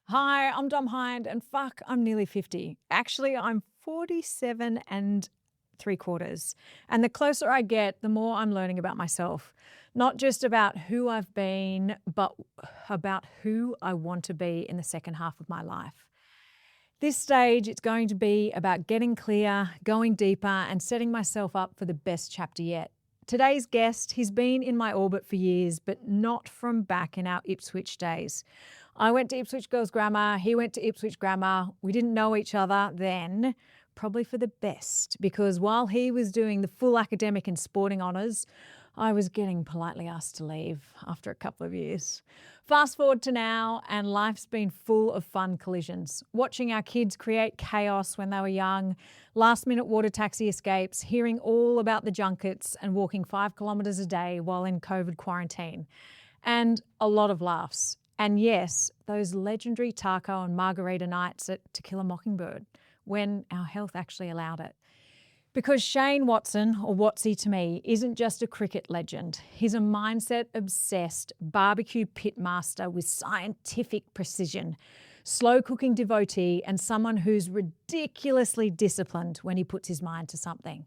Hi, I'm Dom Hind, and fuck, I'm nearly 50. Actually, I'm 47 and 3/4. And the closer I get, the more I'm learning about myself. Not just about who I've been, but about who I want to be in the second half of my life. This stage, it's going to be about getting clear, going deeper, and setting myself up for the best chapter yet. Today's guest, he's been in my orbit for years, but not from back in our Ipswich days. I went to Ipswich Girls Grammar, he went to Ipswich Grammar. We didn't know each other then, probably for the best, because while he was doing the full academic and sporting honours, I was getting politely asked to leave after a couple of years. Fast forward to now, and life's been full of fun collisions. Watching our kids create chaos when they were young, last-minute water taxi escapes, hearing all about the junkets and walking 5 kilometres a day while in COVID quarantine. And a lot of laughs. And yes, those legendary taco and margarita nights at To Kill a Mockingbird, when our health actually allowed it. Because Shane Watson, or Watsy to me, isn't just a cricket legend. He's a mindset-obsessed barbecue pitmaster with scientific precision, slow-cooking devotee, and someone who's ridiculously disciplined when he puts his mind to something.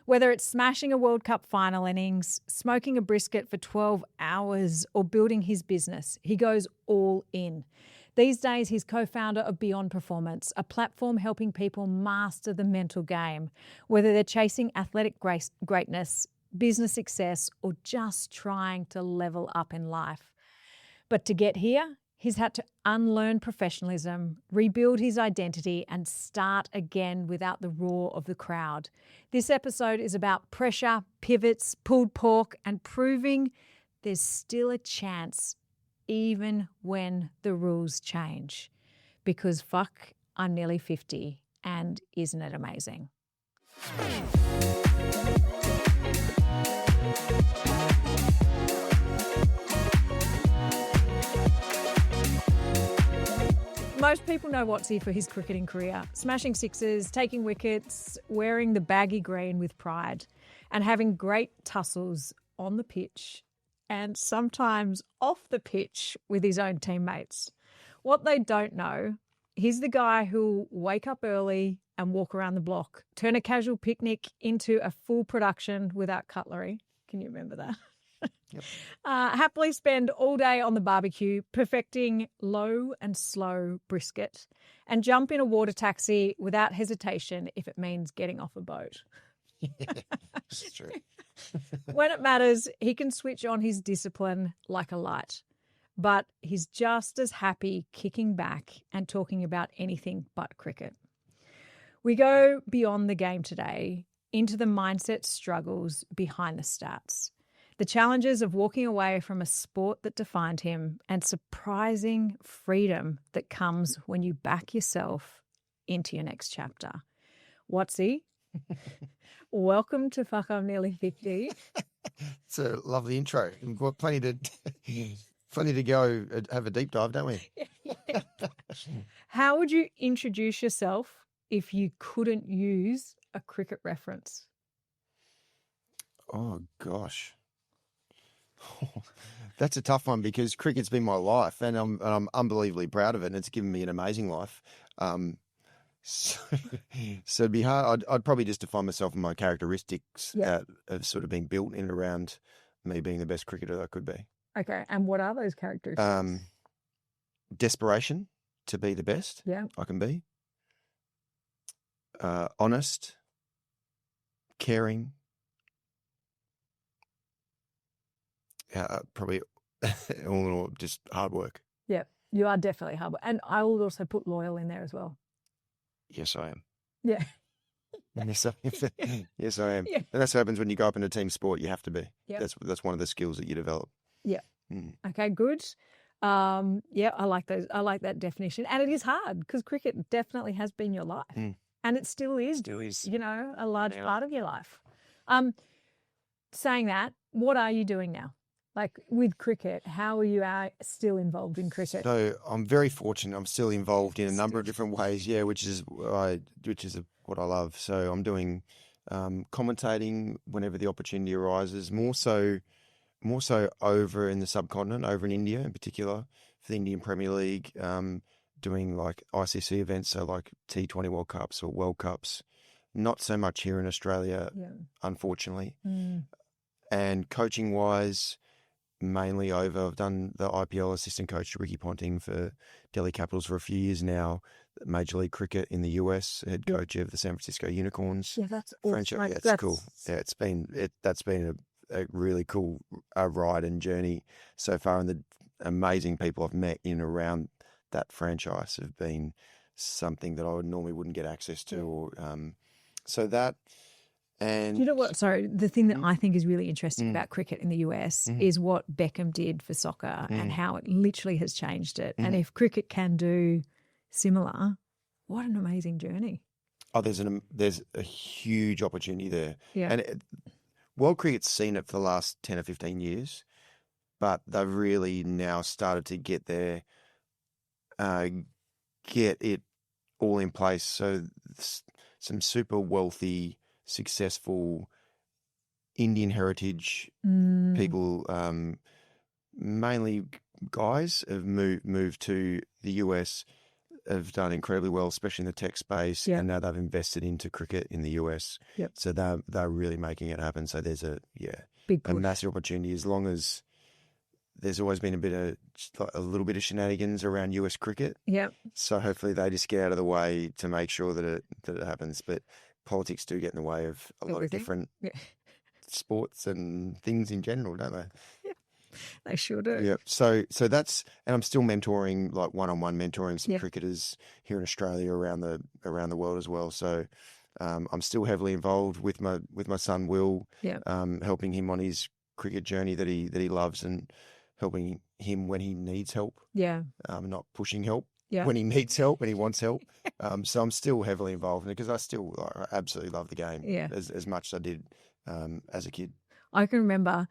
Whether it's smashing a World Cup final innings, smoking a brisket for 12 hours, or building his business, he goes all in. These days, he's co-founder of BEON Performance, a platform helping people master the mental game, whether they're chasing athletic greatness, business success, or just trying to level up in life. But to get here, he's had to unlearn professionalism, rebuild his identity, and start again without the roar of the crowd. This episode is about pressure, pivots, pulled pork, and proving there's still a chance even when the rules change. Because fuck, I'm nearly 50, and isn't it amazing? Most people know Watsy for his cricketing career, smashing sixes, taking wickets, wearing the baggy green with pride, and having great tussles on the pitch and sometimes off the pitch with his own teammates. What they don't know, he's the guy who'll wake up early and walk around the block, turn a casual picnic into a full production without cutlery. Can you remember that? Yep. Happily spend all day on the barbecue, perfecting low and slow brisket, and jump in a water taxi without hesitation if it means getting off a boat. Yeah, that's true. When it matters, he can switch on his discipline like a light, but he's just as happy kicking back and talking about anything but cricket. We go beyond the game today into the mindset struggles behind the stats, the challenges of walking away from a sport that defined him, and surprising freedom that comes when you back yourself into your next chapter. Watsy, welcome to Fuck, I'm Nearly 50. It's a lovely intro. We've got plenty to go have a deep dive, don't we? Yeah. How would you introduce yourself if you couldn't use a cricket reference? Oh, gosh. That's a tough one because cricket's been my life and I'm unbelievably proud of it and it's given me an amazing life. So it'd be hard. I'd probably just define myself and my characteristics of sort of being built in and around me being the best cricketer I could be. Okay, and what are those characteristics? Desperation to be the best I can be. Honest, caring. Probably all in all, just hard work. Yeah, you are definitely hard work. And I will also put loyal in there as well. Yes, I am. Yeah. Yes, I am. Yeah. And that's what happens when you go up in a team sport. You have to be. Yep. That's one of the skills that you develop. Yeah. Mm. Okay, good. Yeah, I like those. I like that definition. And it is hard because cricket definitely has been your life. Mm. And it still is, you know, a large part of your life. Saying that, what are you doing now? Like with cricket, how are you still involved in cricket? So I'm very fortunate. I'm still involved in a number of different ways. Yeah, which is what I love. So I'm doing commentating whenever the opportunity arises. More so over in the subcontinent, over in India in particular, for the Indian Premier League. doing like ICC events, so like T20 World Cups or World Cups. Not so much here in Australia, unfortunately. And coaching wise, mainly over. I've done the IPL assistant coach to Ricky Ponting for Delhi Capitals for a few years now. Major League Cricket in the US, head coach of the San Francisco Unicorns. Yeah, that's awesome. franchise. Yeah, it's cool. Yeah, that's been a really cool ride and journey so far, and the amazing people I've met in and around that franchise have been something that I normally wouldn't get access to. Or so that. And do you know what? Sorry, the thing that I think is really interesting about cricket in the US is what Beckham did for soccer and how it literally has changed it. And if cricket can do similar, what an amazing journey. Oh, there's a huge opportunity there. Yeah. And world cricket's seen it for the last 10 or 15 years, but they've really now started to get it all in place. So some super wealthy, successful Indian heritage people, mainly guys, have moved to the US, have done incredibly well, especially in the tech space, and now they've invested into cricket in the US. So they're really making it happen. So there's a massive opportunity, as long as there's always been a little bit of shenanigans around US cricket. So hopefully they just get out of the way to make sure that it happens. But politics do get in the way of a lot of different sports and things in general, don't they? They sure do. Yeah. So that's, and I'm still mentoring, like one-on-one mentoring some cricketers here in Australia, around the world as well. So I'm still heavily involved with my son Will, helping him on his cricket journey that he loves, and helping him when he needs help. Not pushing help when he needs help and he wants help. So I'm still heavily involved in it, because I absolutely love the game as much as I did as a kid. I can remember,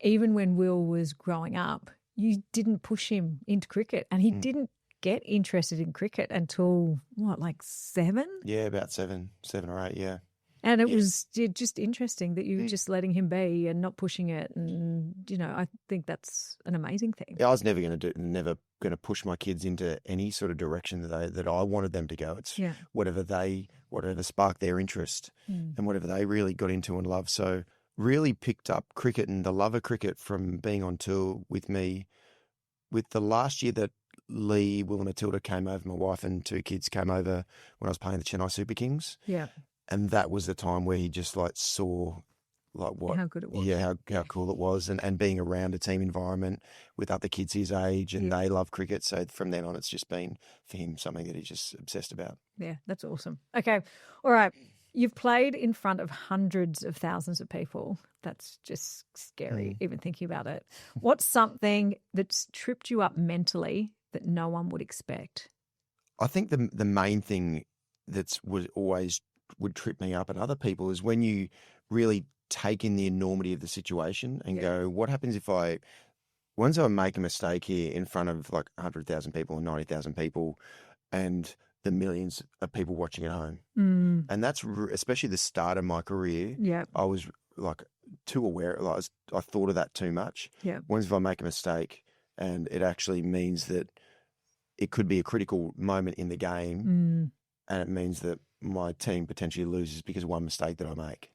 even when Will was growing up, you didn't push him into cricket, and he didn't get interested in cricket until like 7? Yeah, about 7 or 8. Yeah. And it was just interesting that you were just letting him be and not pushing it. And, I think that's an amazing thing. Yeah, I was never going to push my kids into any sort of direction that I wanted them to go. It's whatever sparked their interest and whatever they really got into and loved. So really picked up cricket and the love of cricket from being on tour with me. With the last year that Lee, Will and Matilda came over, my wife and 2 kids came over when I was playing the Chennai Super Kings. Yeah. And that was the time where he just saw how good it was. Yeah, how cool it was, and being around a team environment with other kids his age, and they love cricket. So from then on, it's just been for him something that he's just obsessed about. Yeah, that's awesome. Okay, all right. You've played in front of hundreds of thousands of people. That's just scary, even thinking about it. What's something that's tripped you up mentally that no one would expect? I think the main thing would trip me up and other people is when you really take in the enormity of the situation and go, what happens if once I make a mistake here in front of 100,000 people or 90,000 people and the millions of people watching at home? And that's especially the start of my career. I was too aware. I thought of that too much. Once if I make a mistake and it actually means that it could be a critical moment in the game, and it means that my team potentially loses because of one mistake that I make.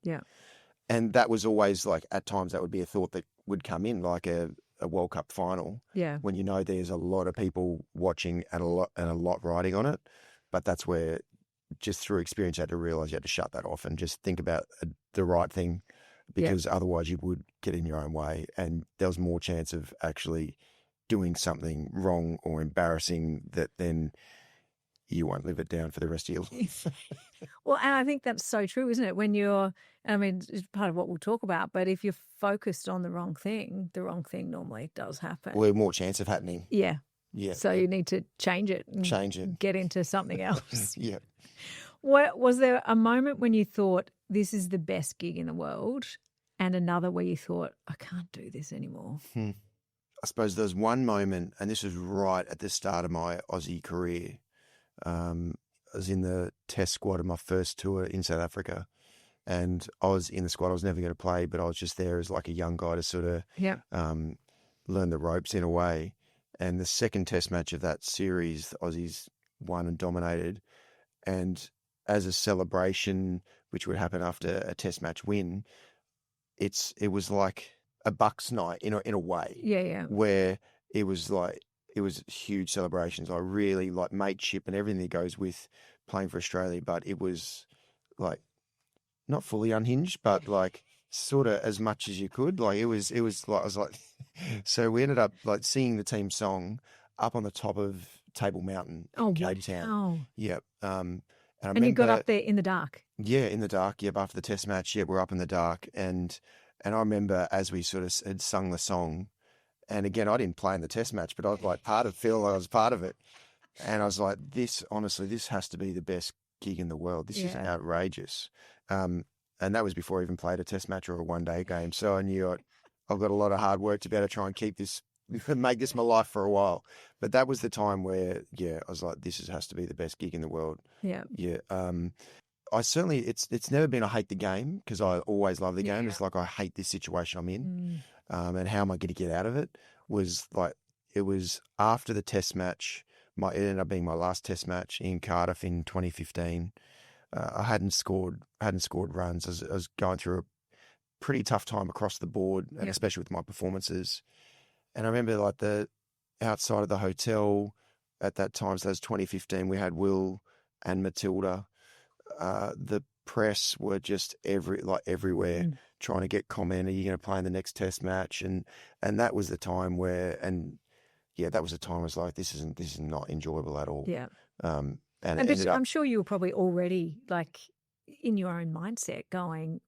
And that was always at times that would be a thought that would come in, like a World Cup final. When there's a lot of people watching and a lot riding on it. But that's where, just through experience, you had to realise you had to shut that off and just think about the right thing, because otherwise you would get in your own way, and there was more chance of actually doing something wrong or embarrassing that then you won't live it down for the rest of your life. Well, and I think that's so true, isn't it? When it's part of what we'll talk about, but if you're focused on the wrong thing normally does happen. Well, more chance of happening. Yeah. Yeah. So you need to change it. Get into something else. Was there a moment when you thought, this is the best gig in the world, and another where you thought, I can't do this anymore? I suppose there was one moment, and this was right at the start of my Aussie career. I was in the test squad of my first tour in South Africa, and I was in the squad. I was never going to play, but I was just there as a young guy to sort of learn the ropes in a way. And the second test match of that series, the Aussies won and dominated. And as a celebration, which would happen after a test match win, it was like a Bucks night in a way. Yeah. Where it was huge celebrations. I really like mateship and everything that goes with playing for Australia, but it was like not fully unhinged, but like sort of as much as you could. Like it was like I was like, so we ended up like singing the team song up on the top of Table Mountain in Cape Town. Wow. Yep. And I And you got remember, up there in the dark. yeah, in the dark. Yep. After the test match, yeah, we're up in the dark, and I remember as we sort of had sung the song, and again, I didn't play in the test match, but I was like feel like I was part of it, and I was like, this has to be the best gig in the world. This is outrageous. And that was before I even played a test match or a one-day game. So I knew I've got a lot of hard work to be able to try and keep this, make this my life for a while. But that was the time where, I was like, has to be the best gig in the world. Yeah. Yeah. I certainly, it's never been I hate the game, because I always love the game. Yeah. It's like I hate this situation I'm in, and how am I going to get out of it? It was after the test match. It ended up being my last test match in Cardiff in 2015. I hadn't scored runs. I was going through a pretty tough time across the board, and especially with my performances. And I remember like the outside of the hotel at that time, so that was 2015, we had Will and Matilda. The press were just everywhere trying to get comment. Are you going to play in the next test match? And that was the time where, that was the time I was like, this is not enjoyable at all. Yeah. And I'm sure you were probably already like in your own mindset going,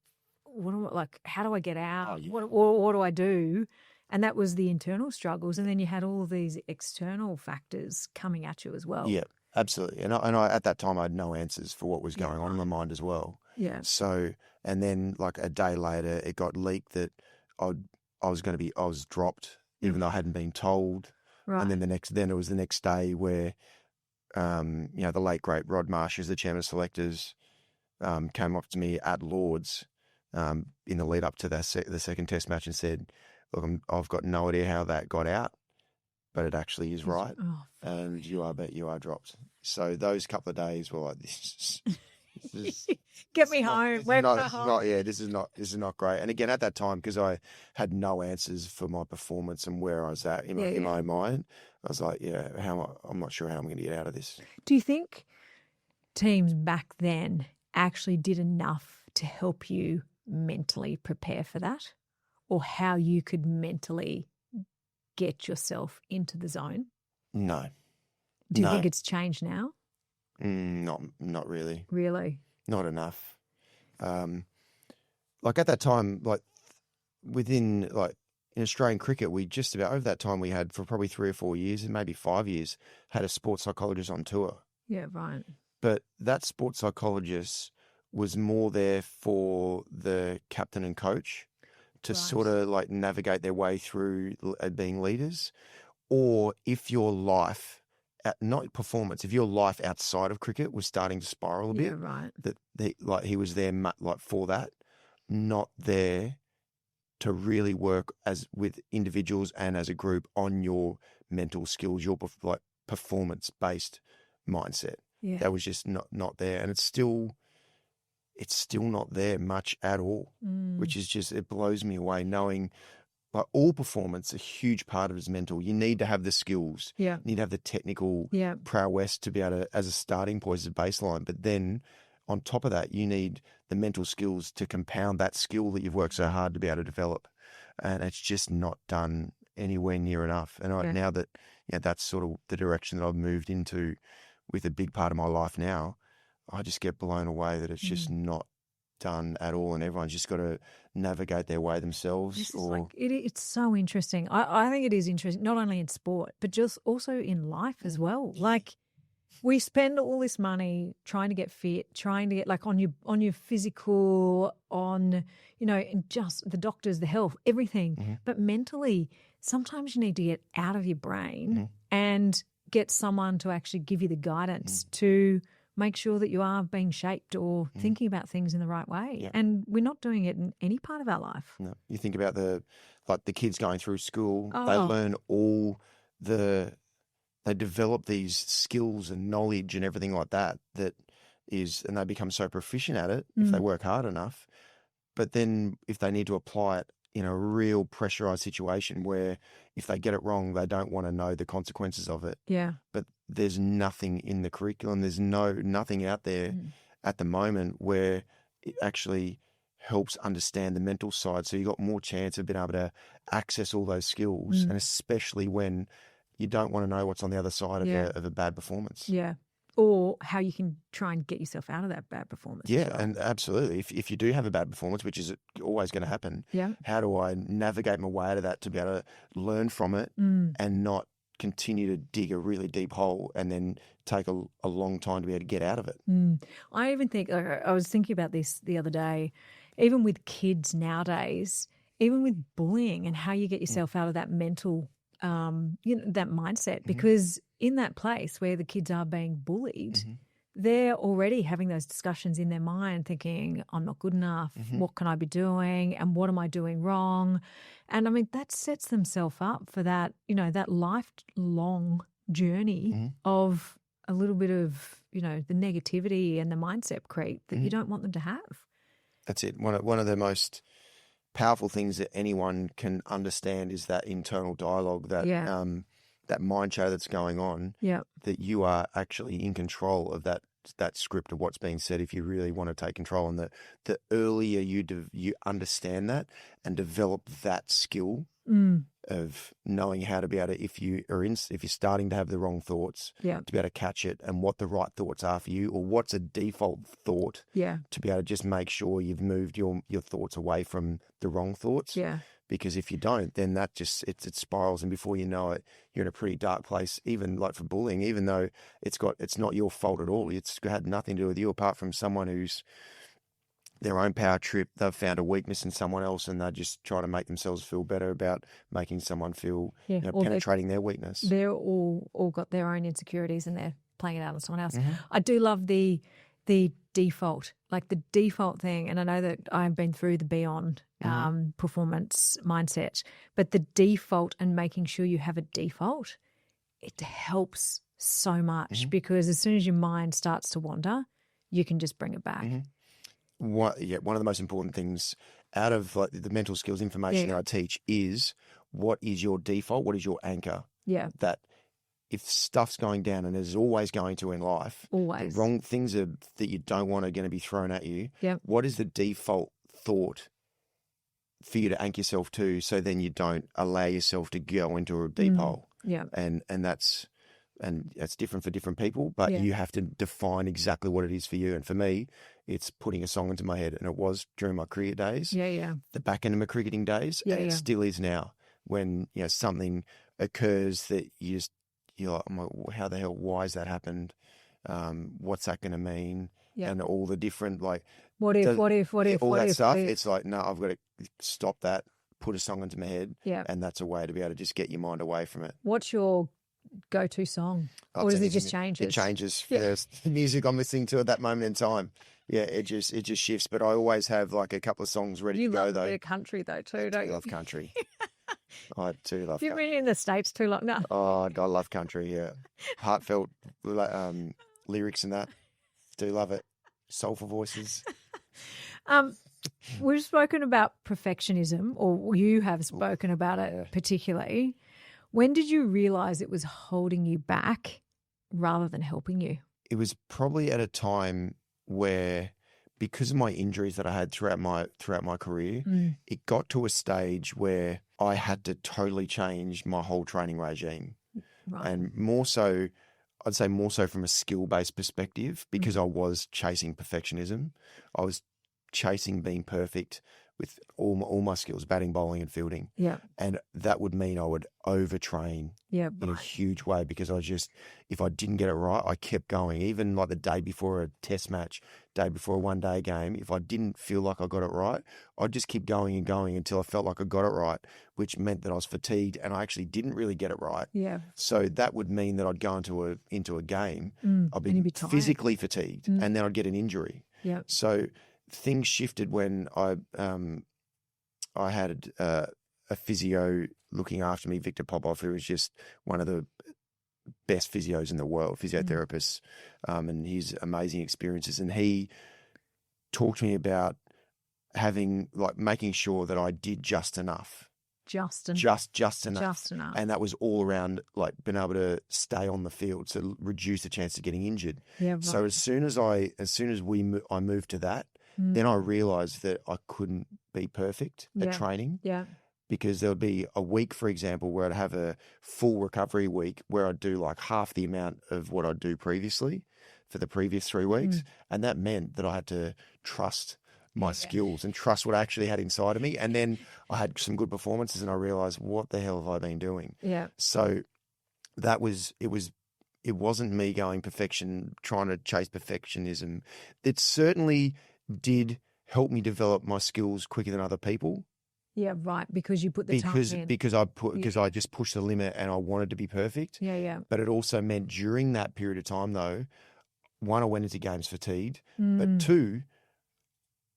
how do I get out? Oh, yeah. What do I do? And that was the internal struggles. And then you had all of these external factors coming at you as well. Yeah, absolutely. And I at that time, I had no answers for what was going on in my mind as well. Yeah. So, and then like a day later, it got leaked that I was dropped, even though I hadn't been told. Right. And then it was the next day where, the late great Rod Marsh, who's the chairman of selectors, came up to me at Lords, in the lead up to the second test match and said, "Look, I've got no idea how that got out, but it actually is right, and you are dropped." So those couple of days were like, this is get me home. This is not great. And again, at that time, because I had no answers for my performance and where I was at in my mind, I was like, I'm not sure how I'm going to get out of this. Do you think teams back then actually did enough to help you mentally prepare for that, or how you could mentally get yourself into the zone? No. Do you think it's changed now? Not really. Really? Not enough. Like at that time, like within like in Australian cricket, we just about over that time we had for probably 3 or 4 years and maybe 5 years had a sports psychologist on tour. Yeah, right. But that sports psychologist was more there for the captain and coach to sort of like navigate their way through being leaders, or if your life, not performance, if your life outside of cricket was starting to spiral a bit, right. That he was there like for that, not there to really work with individuals and as a group on your mental skills, your like performance based mindset. Yeah. That was just not there, and it's still not there much at all, which is just, it blows me away knowing like all performance, a huge part of it is mental. You need to have the skills. Yeah. You need to have the technical prowess to be able to, as a starting point, as a baseline. But then on top of that, you need the mental skills to compound that skill that you've worked so hard to be able to develop. And it's just not done anywhere near enough. And now that, that's sort of the direction that I've moved into with a big part of my life now, I just get blown away that it's just not done at all, and everyone's just got to navigate their way themselves. It's so interesting. I think it is interesting, not only in sport, but just also in life as well. Like we spend all this money trying to get fit, trying to get like on your physical, on, and just the doctors, the health, everything. Mm-hmm. But mentally, sometimes you need to get out of your brain and get someone to actually give you the guidance to make sure that you are being shaped or thinking about things in the right way. Yeah. And we're not doing it in any part of our life. No. You think about the kids going through school, they learn all they develop these skills and knowledge and everything like that and they become so proficient at it if they work hard enough. But then if they need to apply it in a real pressurized situation where if they get it wrong, they don't want to know the consequences of it. Yeah. But there's nothing in the curriculum. There's nothing out there at the moment where it actually helps understand the mental side. So you've got more chance of being able to access all those skills, and especially when you don't want to know what's on the other side of a bad performance. Yeah. Or how you can try and get yourself out of that bad performance. Yeah, and absolutely. If you do have a bad performance, which is always going to happen, how do I navigate my way out of that to be able to learn from it and not continue to dig a really deep hole and then take a long time to be able to get out of it? I even think, I was thinking about this the other day, even with kids nowadays, even with bullying and how you get yourself out of that mental, that mindset, because in that place where the kids are being bullied, they're already having those discussions in their mind thinking, I'm not good enough. What can I be doing? And what am I doing wrong? And I mean, that sets themselves up for that, that lifelong journey of a little bit of, the negativity and the mindset creep that you don't want them to have. That's it. One of the most powerful things that anyone can understand is that internal dialogue, that mind show that's going on, that you are actually in control of that script of what's being said if you really want to take control. And the earlier you understand that and develop that skill of knowing how to be able to, if you're starting to have the wrong thoughts, to be able to catch it and what the right thoughts are for you, or what's a default thought, to be able to just make sure you've moved your thoughts away from the wrong thoughts. Because if you don't, then that just it spirals, and before you know it, you're in a pretty dark place. Even like for bullying, even though it's not your fault at all, it's had nothing to do with you apart from someone who's their own power trip. They've found a weakness in someone else, and they just try to make themselves feel better about making someone feel penetrating their weakness. They're all got their own insecurities, and they're playing it out on someone else. I do love the default, like the default thing. And I know that I've been through the BEON performance mindset, but the default and making sure you have a default, it helps so much because as soon as your mind starts to wander, you can just bring it back. One of the most important things out of like the mental skills information that I teach is what is your default, what is your anchor? Yeah. That if stuff's going down, and there's always going to in life, the wrong things that you don't want are going to be thrown at you. What is the default thought for you to anchor yourself to, so then you don't allow yourself to go into a deep hole? And that's different for different people, but you have to define exactly what it is for you. And for me, it's putting a song into my head, and it was during my cricket days. The back end of my cricketing days, and it still is now. When something occurs that you're like, how the hell? Why has that happened? What's that going to mean? And all the different what if all that stuff. It's like, no, I've got to stop that. Put a song into my head, and that's a way to be able to just get your mind away from it. What's your go-to song, or does it just change? It changes. There's the music I'm listening to at that moment in time. It just shifts. But I always have like a couple of songs ready to go. Though you love country though too, don't you? I love country. I do love. You've been in the States too long now. Oh, I love country. Yeah, heartfelt lyrics and that. Do love it. Soulful voices. We've spoken about perfectionism, or you have spoken about it particularly. When did you realize it was holding you back rather than helping you? It was probably at a time where, because of my injuries that I had throughout my career, it got to a stage where I had to totally change my whole training regime. And more so, I'd say more so from a skill-based perspective, because I was chasing perfectionism. I was chasing being perfect with all my skills, batting, bowling and fielding. And that would mean I would overtrain in a huge way, because if I didn't get it right, I kept going. Even like the day before a test match, day before a one-day game, if I didn't feel like I got it right, I'd just keep going and going until I felt like I got it right, which meant that I was fatigued and I actually didn't really get it right. So that would mean that I'd go into a game, I'd be physically fatigued, and then I'd get an injury. So things shifted when I had a physio looking after me, Victor Popov, who was just one of the best physios in the world, physiotherapists, and his amazing experiences. And he talked to me about making sure that I did just enough. Just enough. Just enough. Just enough. And that was all around like being able to stay on the field, so reduce the chance of getting injured. Yeah, right. So as soon as I moved to that, then I realized that I couldn't be perfect at training. Yeah. Because there would be a week, for example, where I'd have a full recovery week where I'd do like half the amount of what I'd do previously for the previous 3 weeks. And that meant that I had to trust my skills and trust what I actually had inside of me. And then I had some good performances and I realized, what the hell have I been doing? Yeah. So it wasn't me going trying to chase perfectionism. It certainly did help me develop my skills quicker than other people. Yeah, right. Because you put the time in. Because I just pushed the limit and I wanted to be perfect. Yeah, yeah. But it also meant during that period of time, though, one, I went into games fatigued, but two,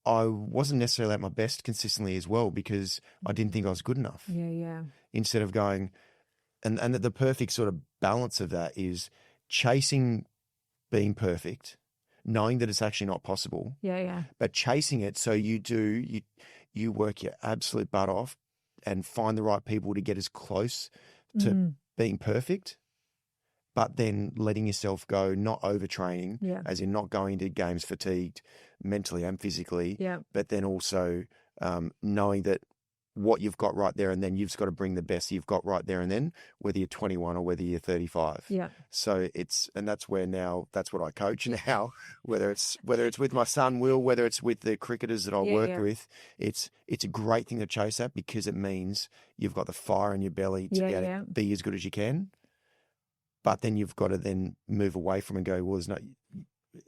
I wasn't necessarily at my best consistently as well because I didn't think I was good enough. Yeah, yeah. Instead of going, and the perfect sort of balance of that is chasing being perfect, knowing that it's actually not possible. Yeah, yeah. But chasing it, so you work your absolute butt off and find the right people to get as close to being perfect, but then letting yourself go, not overtraining, as in not going to games fatigued mentally and physically, but then also knowing that what you've got right there and then you've just got to bring the best you've got right there and then, whether you're 21 or whether you're 35. Yeah. So that's where now, that's what I coach now, whether it's with my son, Will, whether it's with the cricketers that I work with, it's a great thing to chase at because it means you've got the fire in your belly to be as good as you can. But then you've got to then move away from and go, well,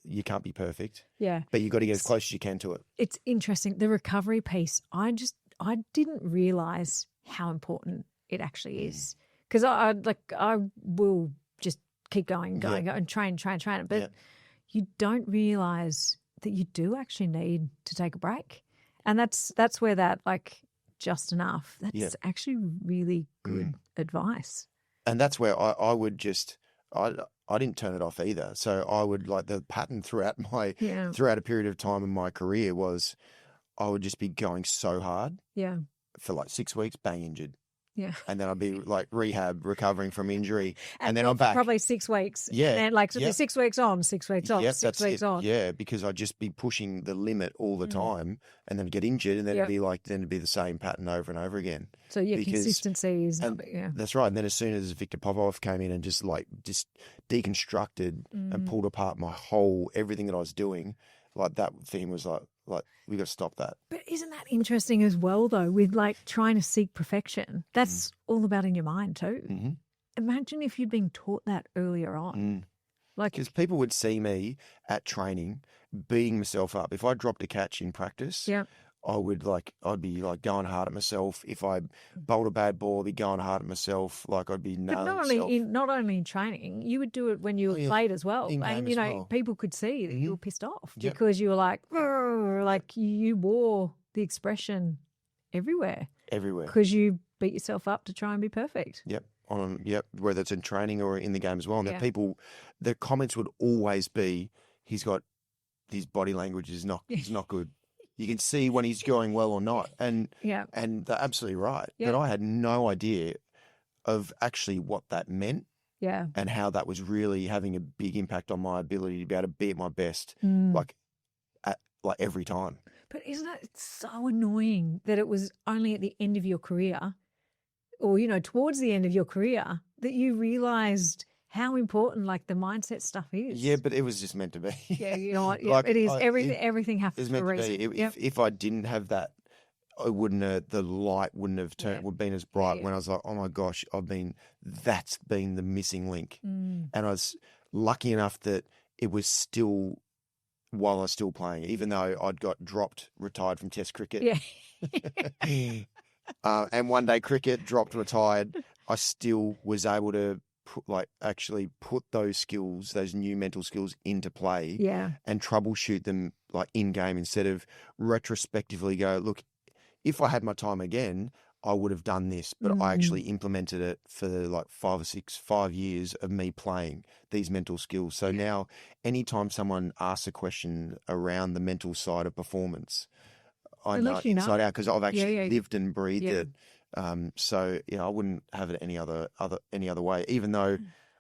you can't be perfect. Yeah. But you've got to get as close as you can to it. It's interesting. The recovery piece, I didn't realize how important it actually is. Because I will just keep going and train. But you don't realize that you do actually need to take a break. And that's where that just enough, that's actually really good advice. And that's where I would just I didn't turn it off either. So I would the pattern throughout a period of time in my career was I would just be going so hard. Yeah. For 6 weeks, bang, injured. Yeah. And then I'd be rehab, recovering from injury. And then I'm back. Probably 6 weeks. Yeah. And then 6 weeks on, 6 weeks off, 6 weeks on. Yeah, because I'd just be pushing the limit all the time and then get injured and then it'd be the same pattern over and over again. So consistency is that's right. And then as soon as Victor Popov came in and just deconstructed and pulled apart everything that I was doing, that theme was we got to stop that. But isn't that interesting as well, though, with trying to seek perfection? That's all about in your mind too. Mm-hmm. Imagine if you'd been taught that earlier on. Because people would see me at training beating myself up. If I dropped a catch in practice, I would I'd be going hard at myself. If I bowled a bad ball, I'd be going hard at myself. I'd be nailing myself. Not only in training, you would do it when you played as well. And people could see that you were pissed off because you were you wore the expression everywhere. Everywhere. Because you beat yourself up to try and be perfect. Yep. Whether it's in training or in the game as well. And the comments would always be, his body language is not good. You can see when he's going well or not. And they're absolutely right. Yep. But I had no idea of actually what that meant. Yeah. And how that was really having a big impact on my ability to be able to be at my best every time. But isn't it so annoying that it was only at the end of your career or, towards the end of your career that you realised how important the mindset stuff is. Yeah, but it was just meant to be. Yeah, you know what? Yeah, it is. Everything happens for a reason. If I didn't have that, the light wouldn't have would been as bright when I was oh my gosh, that's been the missing link. And I was lucky enough that it was still while I was still playing, even though I'd got retired from Test cricket. Yeah. And one day cricket dropped, retired. I still was able to actually put those skills, those new mental skills into play and troubleshoot them in game instead of retrospectively go, look, if I had my time again, I would have done this, but I actually implemented it for like 5 years of me playing these mental skills. So now anytime someone asks a question around the mental side of performance, I know it inside out because I've actually lived and breathed it. So I wouldn't have it any other way, even though,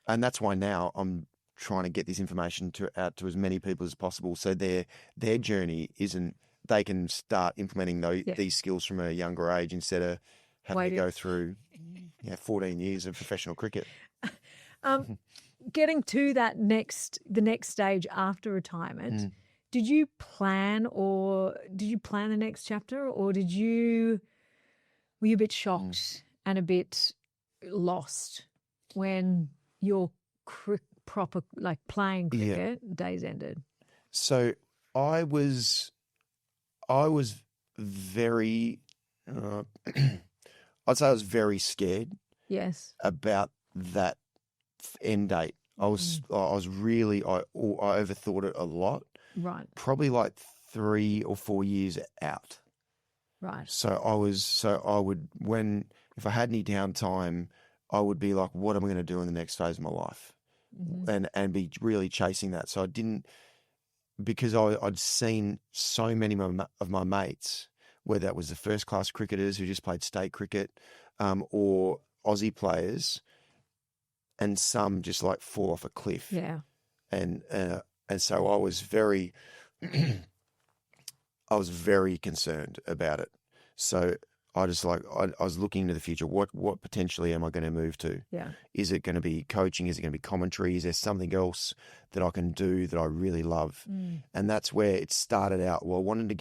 and that's why now I'm trying to get this information out to as many people as possible. So their journey isn't, they can start implementing these skills from a younger age instead of having to go through 14 years of professional cricket. Getting to the next stage after retirement, did you plan the next chapter, or were you a bit shocked and a bit lost when your proper playing cricket days ended? So I was very, I'd say I was very scared. Yes. About that end date. I overthought it a lot. Right. Probably like 3 or 4 years out. Right. So I would, if I had any downtime, I would be like, what am I going to do in the next phase of my life? And be really chasing that. So I didn't, because I'd seen so many of my mates, whether that was the first class cricketers who just played state cricket, or Aussie players, and some just like fall off a cliff. Yeah. And so I was very, concerned about it. So I just I was looking into the future. What potentially am I going to move to? Yeah. Is it going to be coaching? Is it going to be commentary? Is there something else that I can do that I really love? And that's where it started out. Well, I want to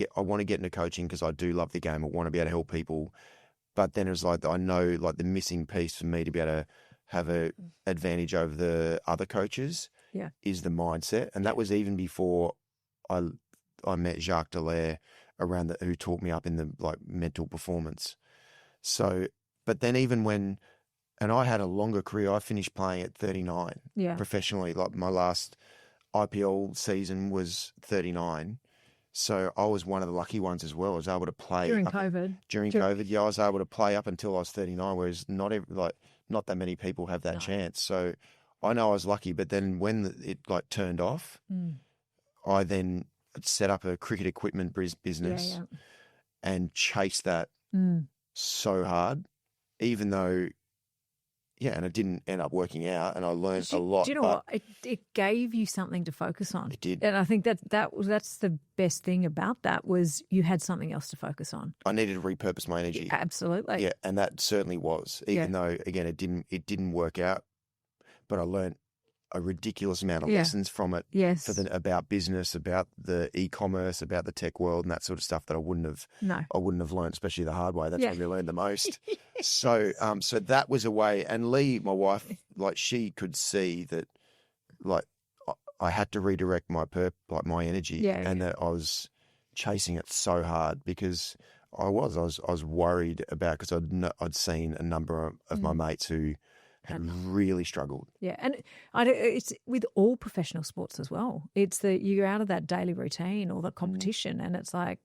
get into coaching because I do love the game. I want to be able to help people. But then it was I know the missing piece for me to be able to have an advantage over the other coaches is the mindset. And that was even before I met Jacques Dallaire who taught me up in the mental performance. So, but then and I had a longer career. I finished playing at 39 professionally. Like my last IPL season was 39. So I was one of the lucky ones as well. I was able to play during COVID. During COVID, I was able to play up until I was 39, whereas not that many people have that chance. So I know I was lucky, but then when it turned off, I then set up a cricket equipment business and chased that so hard, even though, and it didn't end up working out, and I learned a lot. Do you know what? It gave you something to focus on. It did. And I think that's the best thing about that was you had something else to focus on. I needed to repurpose my energy. Yeah, absolutely. Yeah, and that certainly was, even though, again, it didn't work out, but I learned a ridiculous amount of lessons from it. Yes. About business, about the e-commerce, about the tech world and that sort of stuff that I wouldn't have learned, especially the hard way. That's when we learned the most. So that was a way. And Lee, my wife, she could see that I had to redirect my my energy and that I was chasing it so hard because I was worried about, because I'd seen a number of my mates who had really struggled. Yeah, and it's with all professional sports as well. It's you're out of that daily routine or the competition, and it's like,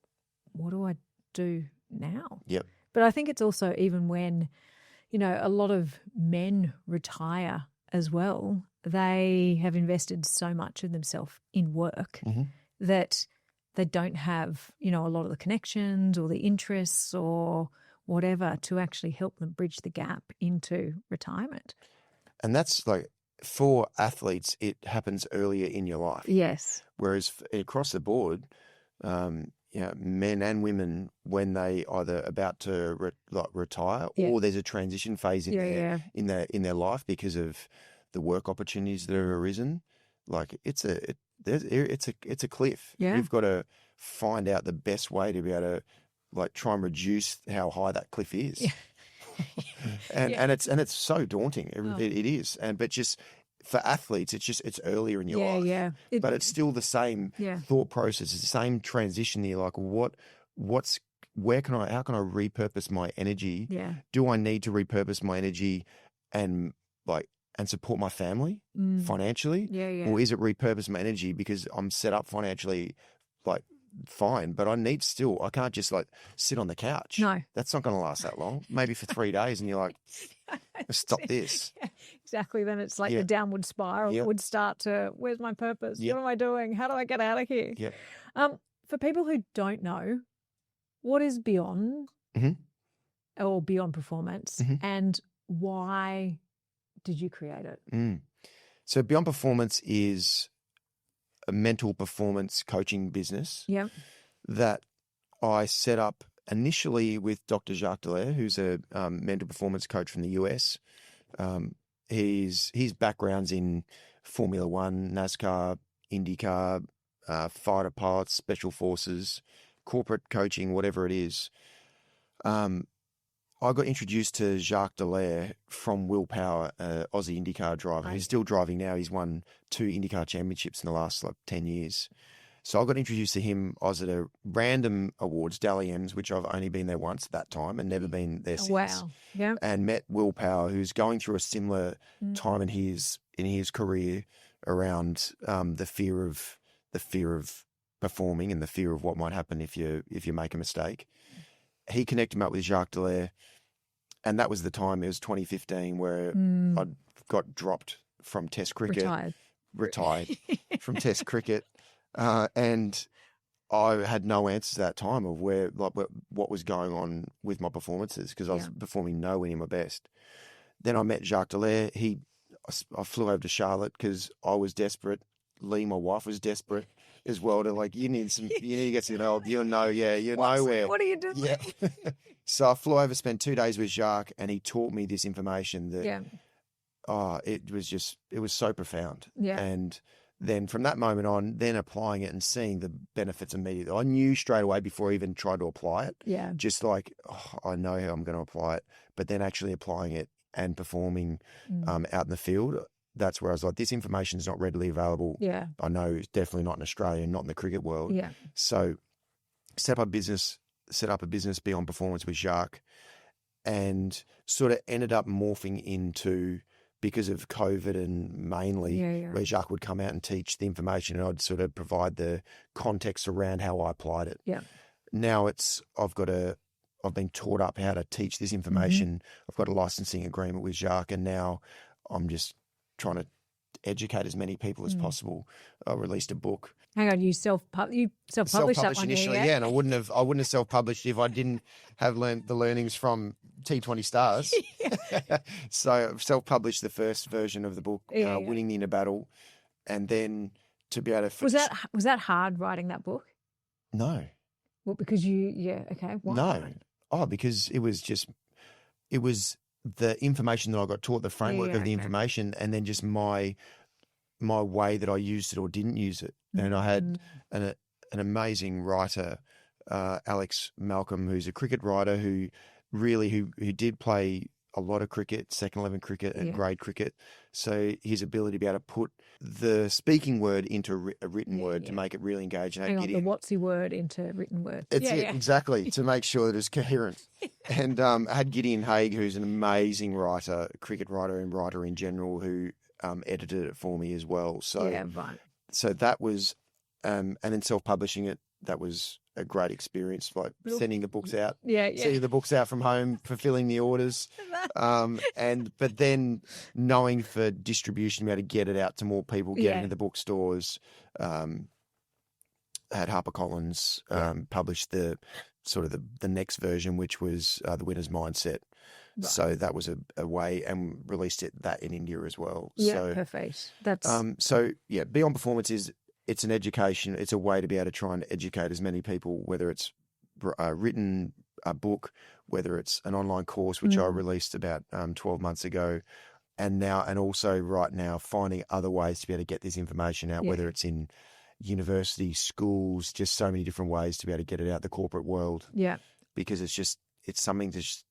what do I do now? Yep. But I think it's also even when, a lot of men retire as well, they have invested so much of themselves in work that they don't have, a lot of the connections or the interests or whatever to actually help them bridge the gap into retirement. And that's for athletes, it happens earlier in your life. Yes. Whereas across the board, men and women, when they either about to retire or there's a transition phase in their life because of the work opportunities that have arisen, it's a cliff. Yeah. You've got to find out the best way to be able to try and reduce how high that cliff is. Yeah. and it's so daunting. It is. But just for athletes, it's earlier in your life. Yeah. But it's still the same thought process. It's the same transition there. How can I repurpose my energy? Yeah. Do I need to repurpose my energy and support my family financially? Yeah. Or is it repurpose my energy because I'm set up financially fine, but I can't just like sit on the couch. No. That's not going to last that long. Maybe for 3 days, and you're like, stop this. Yeah, exactly. Then it's like Yeah. the downward spiral Yep. would start to, where's my purpose? Yep. What am I doing? How do I get out of here? Yep. For people who don't know, what is BEON or BEON Performance, and why did you create it? So BEON Performance is a mental performance coaching business that I set up initially with Dr. Jacques Dallaire, who's a mental performance coach from the US. His background's in Formula One, NASCAR, IndyCar, fighter pilots, special forces, corporate coaching, whatever it is. I got introduced to Jacques Dallaire from Will Power, Aussie IndyCar driver. He's still driving now. He's won 2 IndyCar championships in the last 10 years. So I got introduced to him. I was at a random awards, Dally M's, which I've only been there once at that time and never been there since. Wow. Yeah. And met Will Power, who's going through a similar time in his career around the fear of performing and the fear of what might happen if you make a mistake. He connected me up with Jacques Dallaire, and that was the time. It was 2015 where I got dropped from Test cricket, retired from Test cricket, and I had no answers at that time of what was going on with my performances because I was performing nowhere near my best. Then I met Jacques Dallaire. I flew over to Charlotte because I was desperate. Lee, my wife, was desperate as well to you need to get some help. You're nowhere. What are you doing? Yeah. So I flew over, spent 2 days with Jacques, and he taught me this information that, it was so profound. Yeah. And then from that moment on, then applying it and seeing the benefits immediately. I knew straight away before I even tried to apply it. Yeah. Just I know how I'm going to apply it, but then actually applying it and performing out in the field. That's where I was like, this information is not readily available. Yeah. I know it's definitely not in Australia, not in the cricket world. Yeah. So set up a business, BEON Performance with Jacques, and sort of ended up morphing into, because of COVID and mainly where Jacques would come out and teach the information and I'd sort of provide the context around how I applied it. Yeah. Now I've been taught up how to teach this information. I've got a licensing agreement with Jacques, and now I'm just trying to educate as many people as possible. I released a book. Hang on, you self-published that one initially, and I wouldn't have self-published if I didn't have learned the learnings from T20 Stars. So I've self-published the first version of the book, Winning the Inner Battle, and then to be able to was that hard writing that book? No. Well, because okay. Why? No. Because it was the information that I got taught, the framework of the information, and then just my way that I used it or didn't use it. And I had an amazing writer, Alex Malcolm, who's a cricket writer who did play a lot of cricket, second 11 cricket and grade cricket. So his ability to be able to put the speaking word into a written word to make it really engaging. The Watsy word into written word. Exactly, to make sure that it's coherent. And I had Gideon Haigh, who's an amazing writer, cricket writer and writer in general, who edited it for me as well. So, so that was, and then self-publishing it, that was a great experience, like sending the books out, sending the books out from home, fulfilling the orders, but then knowing for distribution, be able to get it out to more people, get into the bookstores. Had HarperCollins published the next version, which was The Winner's Mindset. Right. So that was a way, and released that in India as well. Yeah, so, perfect. That's BEON Performance it's an education. It's a way to be able to try and educate as many people, whether it's written a book, whether it's an online course, which I released about 12 months ago, and also right now finding other ways to be able to get this information out, whether it's in university, schools, just so many different ways to be able to get it out the corporate world. Yeah, because it's something that's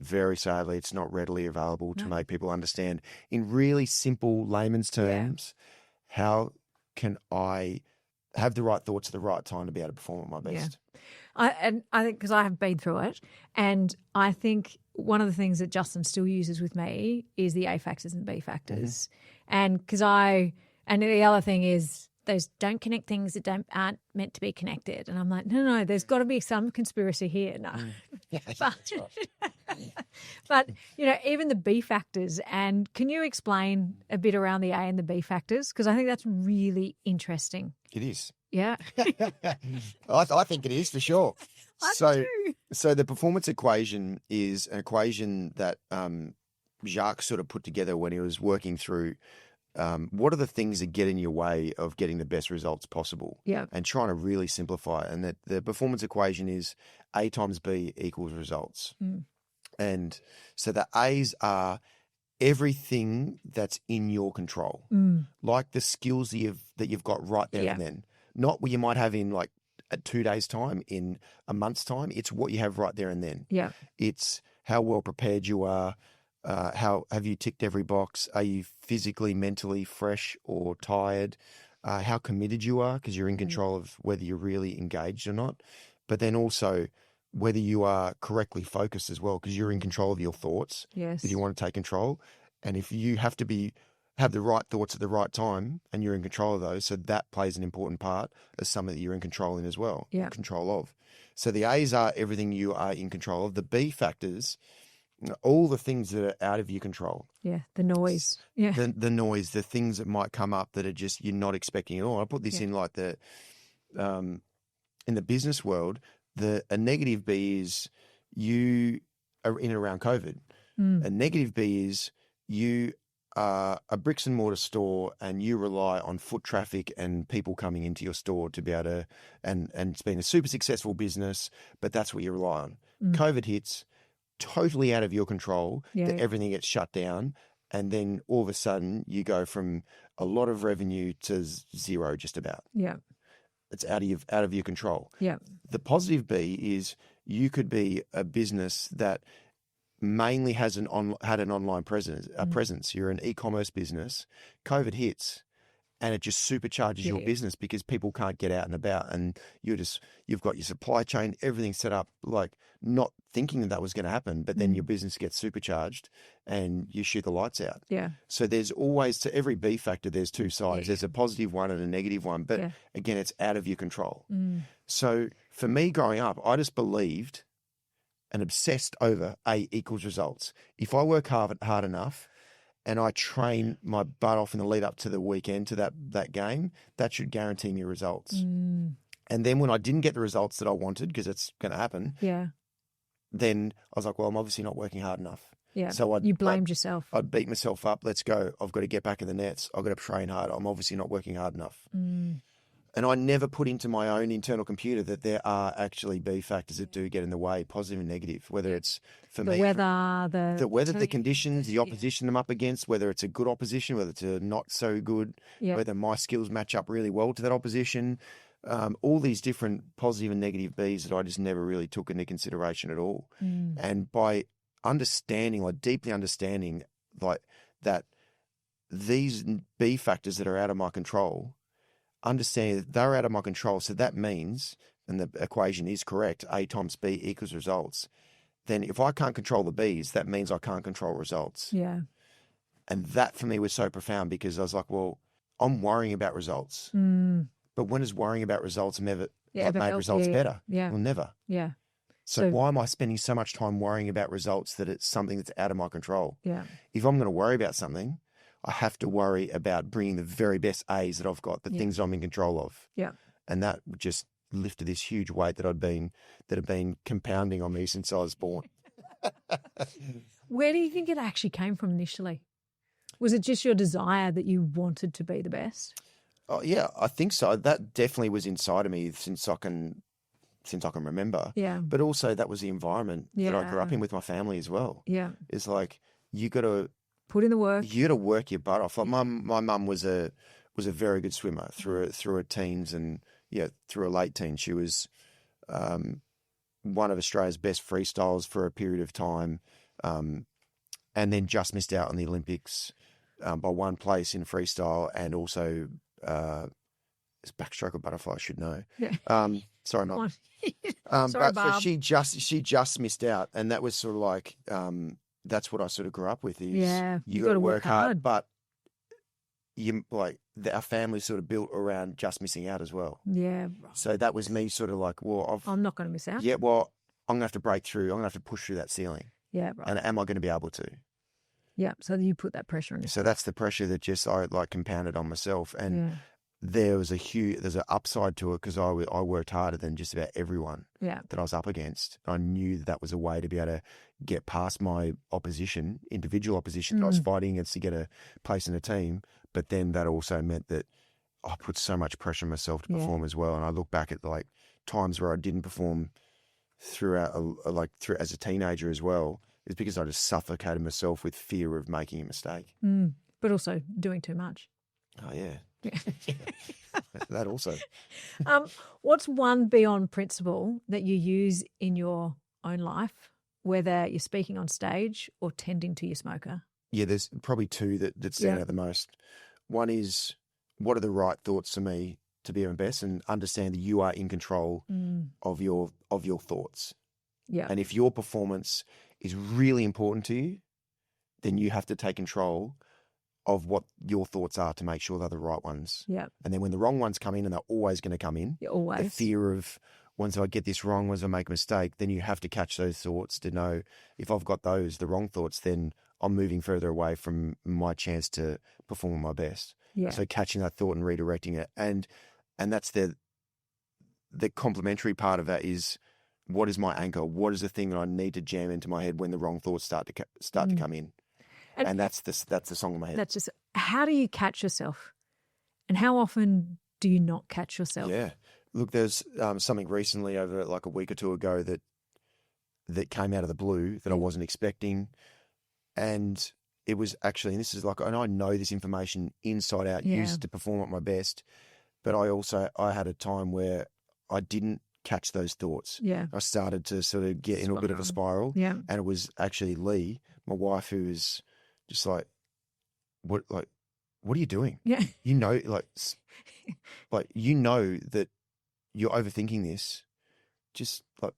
very sadly it's not readily available to make people understand in really simple layman's terms how can I have the right thoughts at the right time to be able to perform at my best? I think because I have been through it, and I think one of the things that Justin still uses with me is the A factors and B factors, and the other thing is those don't connect things that aren't meant to be connected. And I'm like, no, there's got to be some conspiracy here. No. Yeah, But, that's right. but, even the B factors. And can you explain a bit around the A and the B factors? Because I think that's really interesting. It is. Yeah. I think it is for sure. I do. So the performance equation is an equation that Jacques sort of put together when he was working through what are the things that get in your way of getting the best results possible, Yeah. and trying to really simplify it. And that the performance equation is A times B equals results. And so the A's are everything that's in your control, like the skills that you've got right there and then. Not what you might have in like 2 days' time, in a month's time. It's what you have right there and then. Yeah. It's how well prepared you are. How have you ticked every box? Are you physically, mentally fresh or tired? How committed you are, because you're in control of whether you're really engaged or not. But then also whether you are correctly focused as well, because you're in control of your thoughts. Yes. If you want to take control, and if you have the right thoughts at the right time, and you're in control of those, so that plays an important part as something that you're in control in as well. Yeah. Control of. So the A's are everything you are in control of. The B factors, all the things that are out of your control. Yeah, the noise. Yeah. The noise, the things that might come up that are just you're not expecting at all. I put this in like in the business world, a negative B is you are in and around COVID. A negative B is you are a bricks and mortar store and you rely on foot traffic and people coming into your store to be able to, and it's been a super successful business, but that's what you rely on. COVID hits, totally out of your control, that everything gets shut down, and then all of a sudden you go from a lot of revenue to zero just about. Yeah. It's out of your control. Yeah. The positive B is you could be a business that mainly had an online presence. You're an e-commerce business. COVID hits, and it just supercharges your business because people can't get out and about, and you've got your supply chain, everything set up, like not thinking that was going to happen, but then your business gets supercharged, and you shoot the lights out. Yeah. So there's always, to every B factor, there's two sides. Yeah. There's a positive one and a negative one, but again, it's out of your control. So for me growing up, I just believed and obsessed over A equals results. If I work hard enough and I train my butt off in the lead up to the weekend, to that game, that should guarantee me results. And then when I didn't get the results that I wanted, because it's going to happen, then I was like, well, I'm obviously not working hard enough. Yeah. So you blamed yourself. I'd beat myself up. Let's go. I've got to get back in the nets. I've got to train hard. I'm obviously not working hard enough. And I never put into my own internal computer that there are actually B factors that do get in the way, positive and negative, whether it's for me. The weather, the conditions, the opposition I'm up against, whether it's a good opposition, whether it's a not so good, whether my skills match up really well to that opposition. All these different positive and negative Bs that I just never really took into consideration at all. And by understanding, like deeply understanding, like that these B factors that are out of my control, understanding that they're out of my control, so that means, and the equation is correct, A times B equals results, then if I can't control the B's, that means I can't control results. Yeah. And that for me was so profound, because I was like, well, I'm worrying about results. But when is worrying about results ever made results better? Yeah. Well, never. Yeah. So why am I spending so much time worrying about results that it's something that's out of my control? Yeah. If I'm going to worry about something, I have to worry about bringing the very best A's that I've got, the things I'm in control of. Yeah. And that just lifted this huge weight that have been compounding on me since I was born. Where do you think it actually came from initially? Was it just your desire that you wanted to be the best? Oh yeah, I think so. That definitely was inside of me since I can remember. Yeah. But also that was the environment that I grew up in with my family as well. Yeah. It's like you got to put in the work. You got to work your butt off. Like my mum was a very good swimmer through her teens and through her late teens. She was one of Australia's best freestyles for a period of time, and then just missed out on the Olympics by one place in freestyle, and also it's backstroke or butterfly. I should know. Yeah. Sorry, Mum. Sorry, Bob. So she just missed out, and that was sort of like that's what I sort of grew up with. Is you got to work hard, but our family sort of built around just missing out as well. Yeah. So that was me sort of like, well, I'm not going to miss out. yeah, well, I'm going to have to break through. I'm going to have to push through that ceiling. Yeah, right. And am I going to be able to? Yeah, so you put that pressure on yourself. So that's the pressure that just I like compounded on myself. And there's an upside to it because I worked harder than just about everyone that I was up against. I knew that was a way to be able to get past my opposition, individual opposition that I was fighting against to get a place in a team. But then that also meant that I put so much pressure on myself to perform as well. And I look back at like times where I didn't perform throughout, as a teenager as well. It's because I just suffocated myself with fear of making a mistake. But also doing too much. Oh, yeah. That also. What's one BEON principle that you use in your own life, whether you're speaking on stage or tending to your smoker? Yeah, there's probably two that stand out the most. One is, what are the right thoughts for me to be my best, and understand that you are in control of your thoughts. Yeah. And if your performance is really important to you, then you have to take control of what your thoughts are to make sure they're the right ones. Yeah. And then when the wrong ones come in, and they're always going to come in, the fear of, once I get this wrong, once I make a mistake, then you have to catch those thoughts to know if I've got the wrong thoughts, then I'm moving further away from my chance to perform my best. Yeah. So catching that thought and redirecting it. And that's the complementary part of that is, what is my anchor? What is the thing that I need to jam into my head when the wrong thoughts start to come in? And that's the song in my head. That's just, how do you catch yourself? And how often do you not catch yourself? Yeah. Look, there's something recently over like a week or two ago that came out of the blue that I wasn't expecting. And it was actually, and this is like, and I know this information inside out, used to perform at my best. But I had a time where I didn't catch those thoughts. Yeah. I started to sort of get in a bit of a spiral. Yeah. And it was actually Lee, my wife, who was just like, what are you doing? Yeah. You know, you know that you're overthinking this. Just like,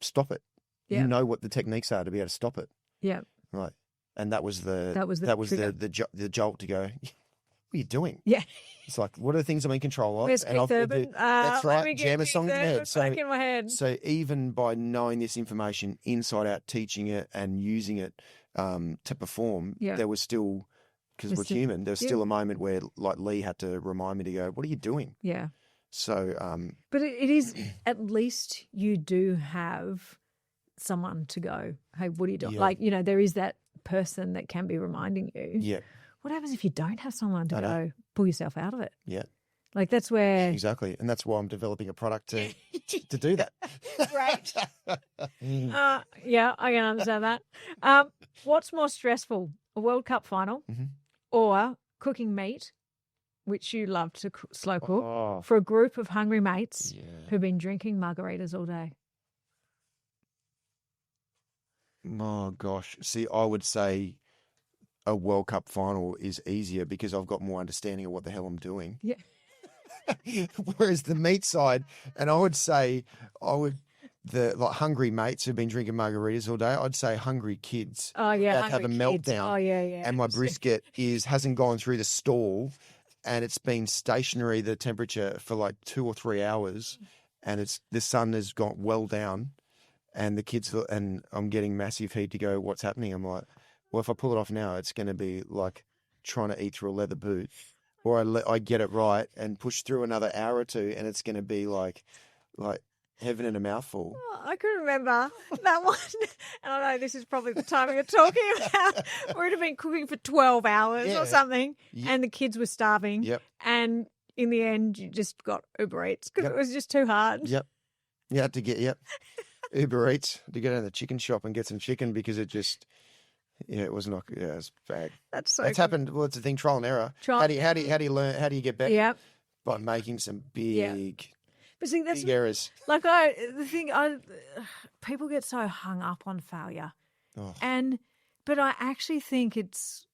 stop it. Yeah. You know what the techniques are to be able to stop it. Yeah. Right. And that was the jolt to go, what are you doing? Yeah. It's like, what are the things I'm in control of? Where's Keith Urban? That's right. Jam a song in my head. Back in my head. So even by knowing this information inside out, teaching it and using it to perform, there was still, because we're human, there was still a moment where like Lee had to remind me to go, what are you doing? Yeah. So. But it is, at least you do have someone to go, hey, what are you doing? Yeah. Like, you know, there is that person that can be reminding you. Yeah. What happens if you don't have someone to go pull yourself out of it? Yeah. Like that's where. Exactly. And that's why I'm developing a product to do that. Right. Yeah, I can understand that. What's more stressful, a World Cup final or cooking meat, which you love to slow cook, for a group of hungry mates who've been drinking margaritas all day? Oh, gosh. See, I would say a World Cup final is easier because I've got more understanding of what the hell I'm doing. Yeah. Whereas the meat side, and I would say hungry mates who've been drinking margaritas all day, I'd say hungry kids that have a meltdown. Oh, yeah. And my brisket hasn't gone through the stall and it's been stationary, the temperature, for like 2 or 3 hours, and the sun has gone well down, and the kids, and I'm getting massive heat to go, what's happening? I'm like, well, if I pull it off now, it's going to be like trying to eat through a leather boot. Or I get it right and push through another hour or two, and it's going to be like heaven in a mouthful. Oh, I can remember that one. And I know this is probably the timing you're talking about. We'd have been cooking for 12 hours or something, and the kids were starving. Yep. And in the end, you just got Uber Eats because it was just too hard. Yep. You had to get Uber Eats to go down to the chicken shop and get some chicken because it just. Yeah, it was not. Yeah, it's bad. That's happened. Well, it's a thing, trial and error. How do you learn? How do you get better? Yeah, by making some big, but see, that's big errors. Like people get so hung up on failure, but I actually think it's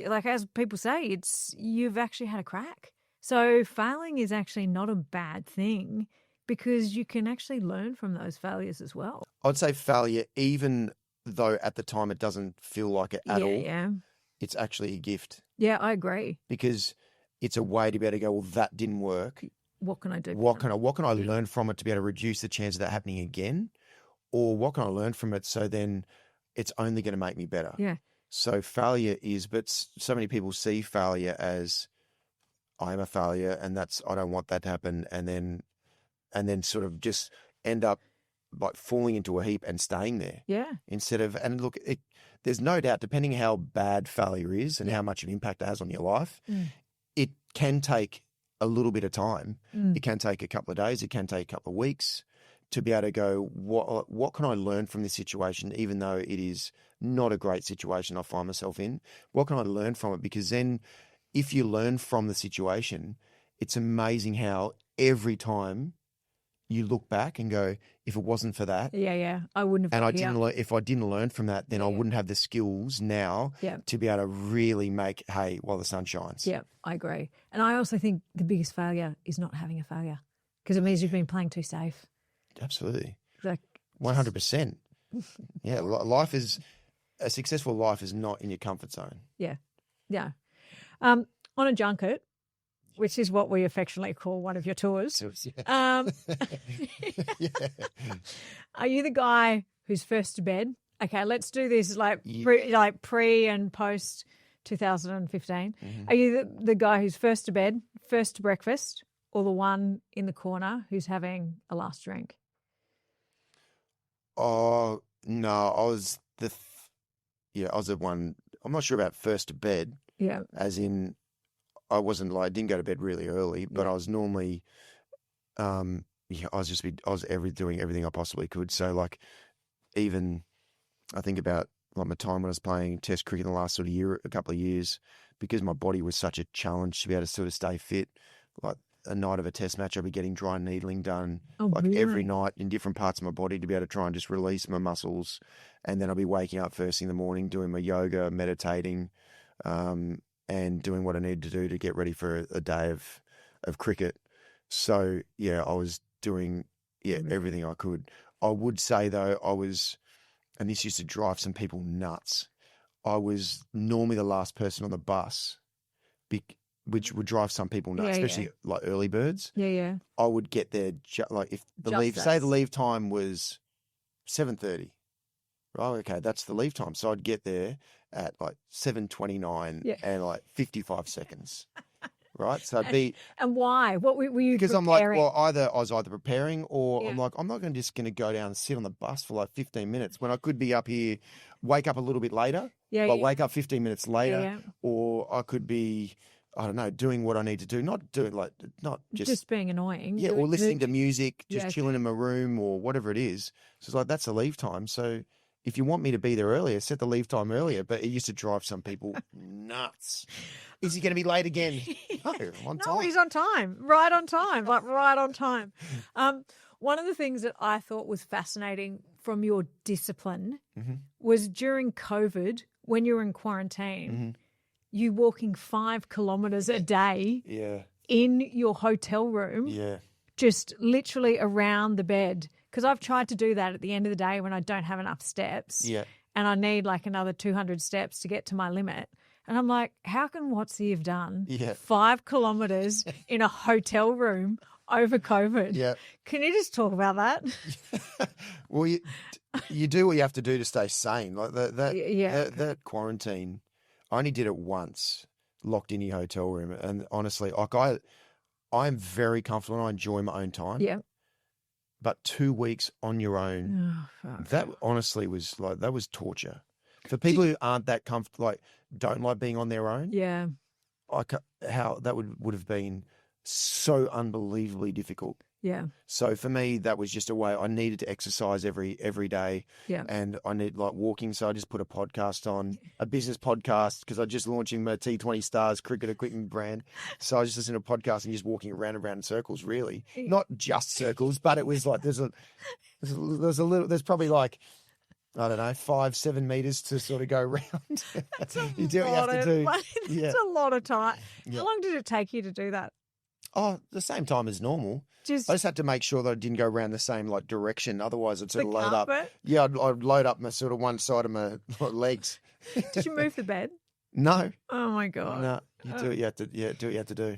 like, as people say, you've actually had a crack. So failing is actually not a bad thing because you can actually learn from those failures as well. I'd say failure, even though at the time it doesn't feel like it at all. Yeah. it's actually a gift Yeah, I agree. because it's a way to be able to go, well, that didn't work. What can I do? What can I learn from it to be able to reduce the chance of that happening again? Or what can I learn from it so then it's only going to make me better? Yeah. So failure but so many people see failure as I'm a failure and I don't want that to happen. And then sort of just end up like falling into a heap and staying there. Yeah. Instead of, and look, there's no doubt, depending how bad failure is and how much an impact it has on your life, it can take a little bit of time. It can take a couple of days. It can take a couple of weeks to be able to go, what can I learn from this situation, even though it is not a great situation I find myself in? What can I learn from it? Because then if you learn from the situation, it's amazing how every time you look back and go, if it wasn't for that, I wouldn't have. And if I didn't learn from that, then I wouldn't have the skills now to be able to really make hay while the sun shines. Yeah, I agree. And I also think the biggest failure is not having a failure because it means you've been playing too safe. Absolutely, like 100%. Yeah, a successful life is not in your comfort zone. Yeah. On a junket, which is what we affectionately call one of your tours. Are you the guy who's first to bed? Okay, let's do this like pre and post 2015. Are you the guy who's first to bed, first to breakfast, or the one in the corner who's having a last drink? Oh, no, I was the one. I'm not sure about first to bed. Yeah. As in, I didn't go to bed really early, but I was normally, I was doing everything I possibly could. So like, even I think about like my time when I was playing Test cricket in the last sort of a couple of years, because my body was such a challenge to be able to sort of stay fit. Like a night of a Test match, I'd be getting dry needling done every night in different parts of my body to be able to try and just release my muscles, and then I'll be waking up first thing in the morning, doing my yoga, meditating. And doing what I needed to do to get ready for a day of cricket. So, yeah, I was doing everything I could. I would say, though, and this used to drive some people nuts, I was normally the last person on the bus, which would drive some people nuts, especially like early birds. Yeah. I would get there, like if the leave time was 7:30. Right, okay, that's the leave time. So I'd get there at like 7:29 and like 55 seconds. Right? So and why? What were you because preparing? I'm like, well, I was either preparing or I'm like, I'm not just going to go down and sit on the bus for like 15 minutes when I could be up here, wake up a little bit later, wake up 15 minutes later, or I could be, I don't know, doing what I need to do, not just being annoying. Yeah, or listening to music, just chilling in my room or whatever it is. So it's like, that's the leave time. So if you want me to be there earlier, set the leave time earlier. But it used to drive some people nuts. Is he going to be late again? No, on time. No, he's on time. Right on time. Like right on time. One of the things that I thought was fascinating from your discipline was during COVID, when you were in quarantine, you walking 5 kilometres a day in your hotel room, just literally around the bed. Because I've tried to do that at the end of the day when I don't have enough steps and I need like another 200 steps to get to my limit. And I'm like, how can Watsy have done 5 kilometres in a hotel room over COVID? Yeah. Can you just talk about that? Well, you do what you have to do to stay sane. Like that quarantine, I only did it once, locked in your hotel room. And honestly, like I'm very comfortable and I enjoy my own time. Yeah. But 2 weeks on your own, that honestly was like, that was torture. For people who aren't that comfortable, like don't like being on their own. Yeah. How that would have been so unbelievably difficult. Yeah. So for me, that was just a way I needed to exercise every day. Yeah. And I need like walking. So I just put a podcast on, a business podcast, because I'm just launching my T20 Stars cricket equipment brand. So I just listened to a podcast and just walking around and around in circles, really. Not just circles, but it was like there's probably like, I don't know, 5-7 meters to sort of go around. That's a you do what you have to do. It's a lot of time. How long did it take you to do that? Oh, the same time as normal. I just had to make sure that I didn't go around the same like direction. Otherwise, I'd sort of load up. Yeah, I'd load up my sort of one side of my legs. Did you move the bed? No, Oh my God. no. You do what you have to. Yeah, do what you have to do.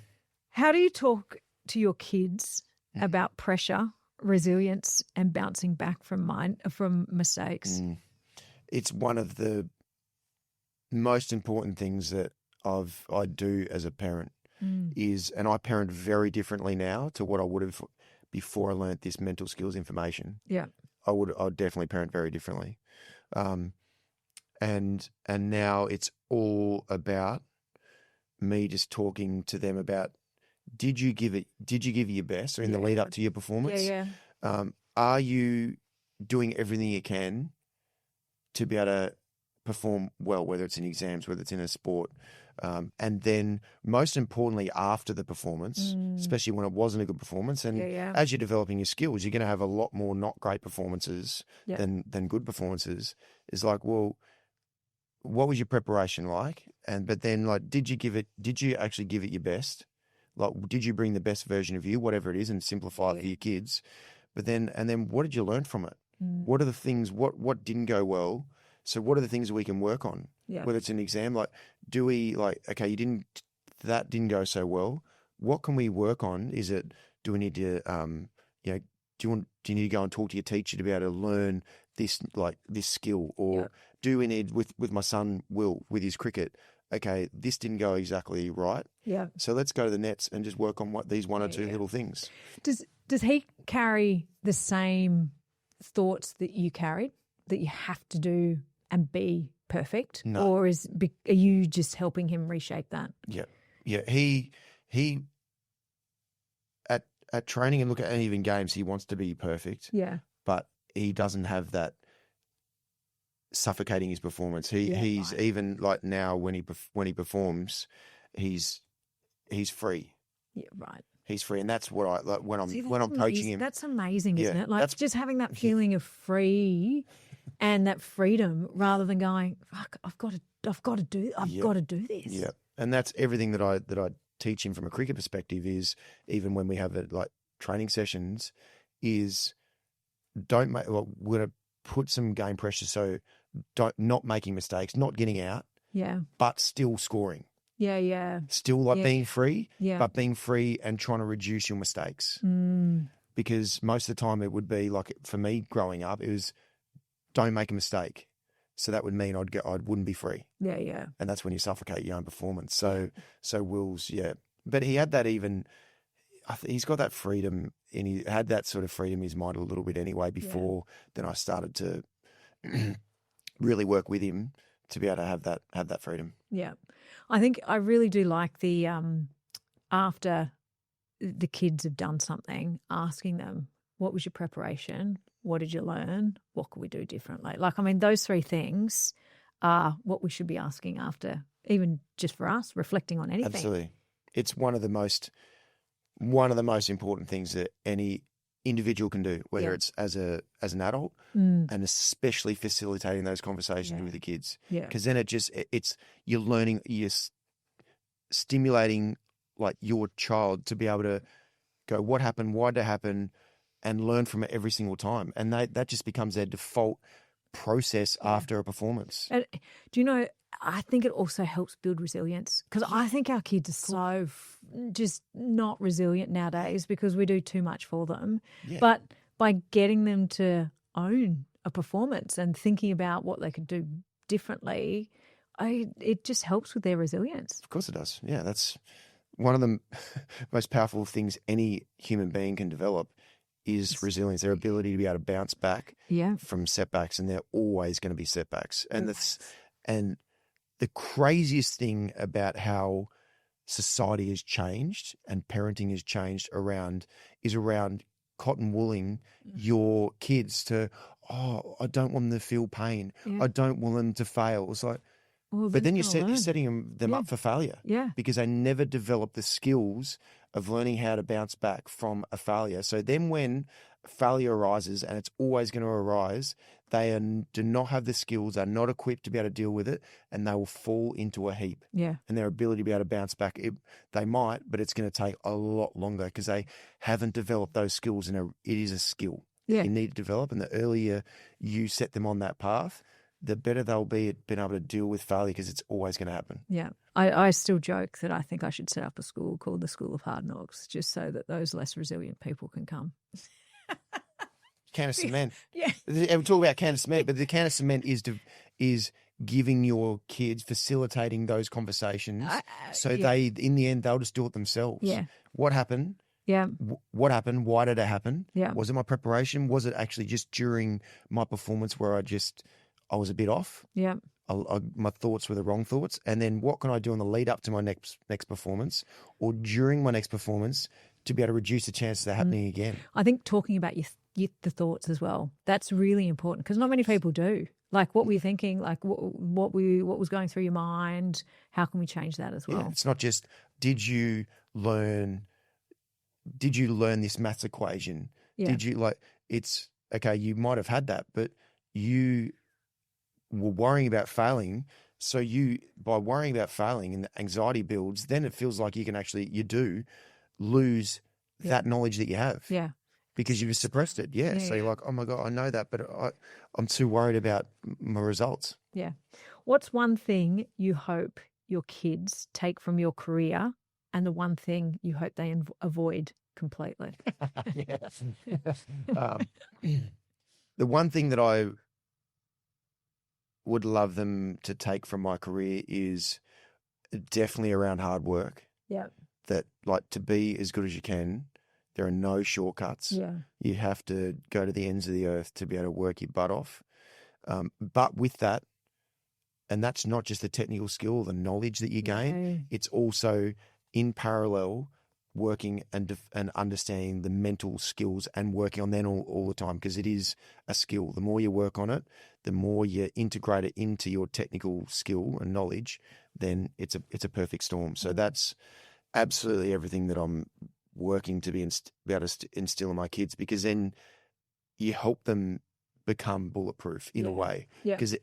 How do you talk to your kids about pressure, resilience, and bouncing back from mistakes? It's one of the most important things that I do as a parent is, and I parent very differently now to what I would have before I learnt this mental skills information. Yeah. I'd definitely parent very differently. And now it's all about me just talking to them about, did you give your best, or in the lead up to your performance? Yeah. Are you doing everything you can to be able to perform well, whether it's in exams, whether it's in a sport? And then most importantly, after the performance, especially when it wasn't a good performance, and as you're developing your skills, you're going to have a lot more not great performances than good performances. It's like, well, what was your preparation like? But then, like, did you actually give it your best? Like, did you bring the best version of you, whatever it is, and simplify it for your kids? But then what did you learn from it? What are the things, what didn't go well? So what are the things that we can work on? Yeah. Whether it's an exam, like, okay, that didn't go so well. What can we work on? Do we need to, do you need to go and talk to your teacher to be able to learn this skill? Or do we need, with my son, Will, with his cricket, okay, this didn't go exactly right. Yeah. So let's go to the nets and just work on these one or two little things. Does he carry the same thoughts that you carried, that you have to do and be perfect? No. Or are you just helping him reshape that? Yeah. Yeah. He at training and and even games, he wants to be perfect. Yeah. But he doesn't have that suffocating his performance. He's even like now when he performs, he's free. Yeah, right. He's free, and that's what I like when I'm coaching him. That's amazing, isn't Yeah, it? Like just having that feeling of free and that freedom, rather than going, "Fuck, I've got to do this." Yeah, and that's everything that I teach him from a cricket perspective. Is even when we have training sessions, is don't make. Well, we're gonna put some game pressure, so not making mistakes, not getting out, but still scoring. Yeah. Still being free, Yeah. but being free and trying to reduce your mistakes. Because most of the time it would be like, for me growing up, it was don't make a mistake. So that would mean I wouldn't be free. Yeah. And that's when you suffocate your own performance. So Will's, but he had that he's got that freedom, and he had that sort of freedom in his mind a little bit anyway before then I started to really work with him to be able to have that freedom. Yeah. I think I really do like the after the kids have done something, asking them, what was your preparation? What did you learn? What could we do differently? Like, I mean, those three things are what we should be asking after, even just for us, reflecting on anything. Absolutely. It's one of the most important things that any individual can do, whether it's as an adult, and especially facilitating those conversations with the kids. Yeah. Because then you're learning, you're stimulating like your child to be able to go, what happened, why did it happen, and learn from it every single time. And that just becomes their default process after a performance. And do you know, I think it also helps build resilience, because I think our kids are so just not resilient nowadays because we do too much for them. Yeah. But by getting them to own a performance and thinking about what they could do differently, it just helps with their resilience. Of course it does. Yeah, that's one of the most powerful things any human being can develop is resilience, their ability to be able to bounce back from setbacks, and they're always going to be setbacks. And the craziest thing about how society has changed and parenting has changed around cotton wooling your kids to, I don't want them to feel pain. I don't want them to fail. It's like, but then you're setting them up for failure because they never develop the skills of learning how to bounce back from a failure. So then when failure arises, and it's always going to arise, they do not have the skills, are not equipped to be able to deal with it, and they will fall into a heap. Yeah. And their ability to be able to bounce back, they might, but it's going to take a lot longer because they haven't developed those skills, and it is a skill you need to develop. And the earlier you set them on that path, the better they'll be at being able to deal with failure, because it's always going to happen. Yeah. I still joke that I think I should set up a school called the School of Hard Knocks, just so that those less resilient people can come. Can of cement. Yeah. We talk about can of cement, but the can of cement is giving your kids, facilitating those conversations, so they, in the end, they'll just do it themselves. Yeah. What happened? Yeah. What happened? Why did it happen? Yeah. Was it my preparation? Was it actually just during my performance where I was a bit off? Yeah. My thoughts were the wrong thoughts. And then what can I do in the lead up to my next performance, or during my next performance, to be able to reduce the chances of that happening again? I think talking about the thoughts as well, that's really important, because not many people do. Like, what were you thinking? Like, what was going through your mind? How can we change that as well? Yeah, it's not just, did you learn this maths equation? Yeah. Did you it's okay, you might have had that, but you were worrying about failing. So by worrying about failing and the anxiety builds, then it feels like you do lose that knowledge that you have. Yeah. Because you've suppressed it. Yeah. So you're like, oh my God, I know that, but I'm too worried about my results. Yeah. What's one thing you hope your kids take from your career, and the one thing you hope they avoid completely? The one thing that I would love them to take from my career is definitely around hard work. Yeah. That, like, to be as good as you can, there are no shortcuts. Yeah. You have to go to the ends of the earth to be able to work your butt off. But with that, and that's not just the technical skill, the knowledge that you gain, it's also in parallel working and understanding the mental skills and working on them all the time, because it is a skill. The more you work on it, the more you integrate it into your technical skill and knowledge, then it's a perfect storm. So that's absolutely everything that I'm working to be able to instill in my kids, because then you help them become bulletproof in a way. Because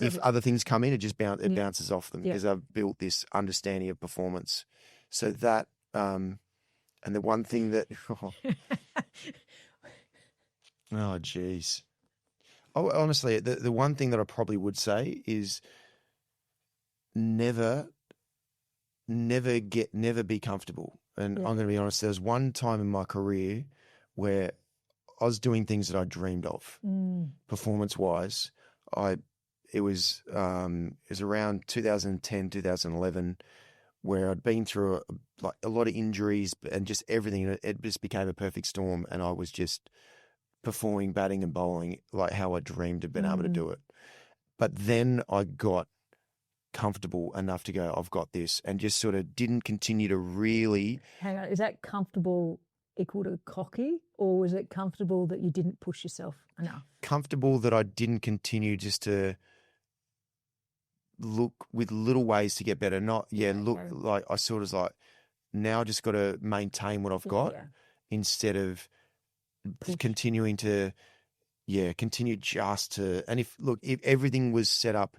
if other things come in, it bounces off them, because I've built this understanding of performance. So that, and the one thing that, oh geez. Oh, honestly, the one thing that I probably would say is never be comfortable. And I'm going to be honest, there was one time in my career where I was doing things that I dreamed of, performance-wise. It was around 2010, 2011, where I'd been through a lot of injuries and just everything. It just became a perfect storm, and I was just performing, batting and bowling like how I dreamed of being able to do it. But then I got comfortable enough to go, I've got this, and just sort of didn't continue to really. Hang on, is that comfortable equal to cocky, or was it comfortable that you didn't push yourself enough? Comfortable that I didn't continue just to look with little ways to get better. Like I sort of like, now I just got to maintain what I've got instead of continuing to, continue just to. And if everything was set up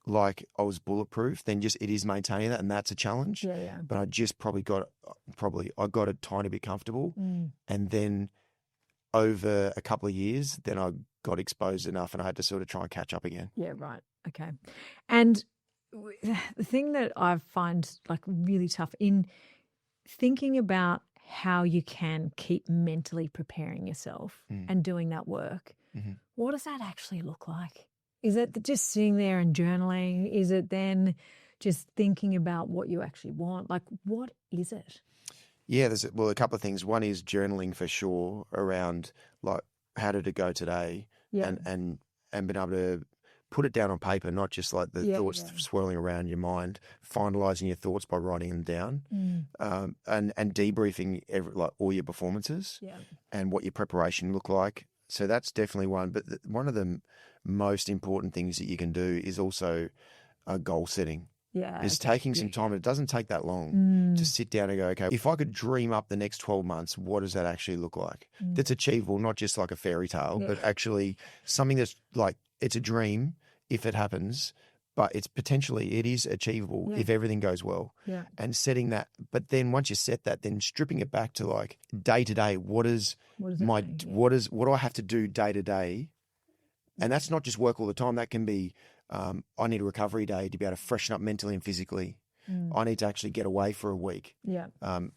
like I was bulletproof, then just it is maintaining that, and that's a challenge. Yeah. But I just I got a tiny bit comfortable, and then over a couple of years, then I got exposed enough, and I had to sort of try and catch up again. Yeah, right. Okay. And the thing that I find like really tough in thinking about how you can keep mentally preparing yourself and doing that work, what does that actually look like? Is it just sitting there and journaling? Is it then just thinking about what you actually want? Like, what is it? Yeah, there's a couple of things. One is journaling for sure, around like how did it go today, and being able to put it down on paper, not just like the thoughts swirling around your mind, finalising your thoughts by writing them down, and debriefing all your performances and what your preparation looked like. So that's definitely one. But one of the most important things that you can do is also goal setting. Yeah. Is taking some time. It doesn't take that long to sit down and go, okay, if I could dream up the next 12 months, what does that actually look like? That's achievable, not just like a fairy tale, but actually something that's like, it's a dream if it happens, but it is achievable if everything goes well. Yeah. And setting that, but then once you set that, then stripping it back to like day to day, what do I have to do day to day And that's not just work all the time. That can be, I need a recovery day to be able to freshen up mentally and physically. I need to actually get away for a week. Yeah.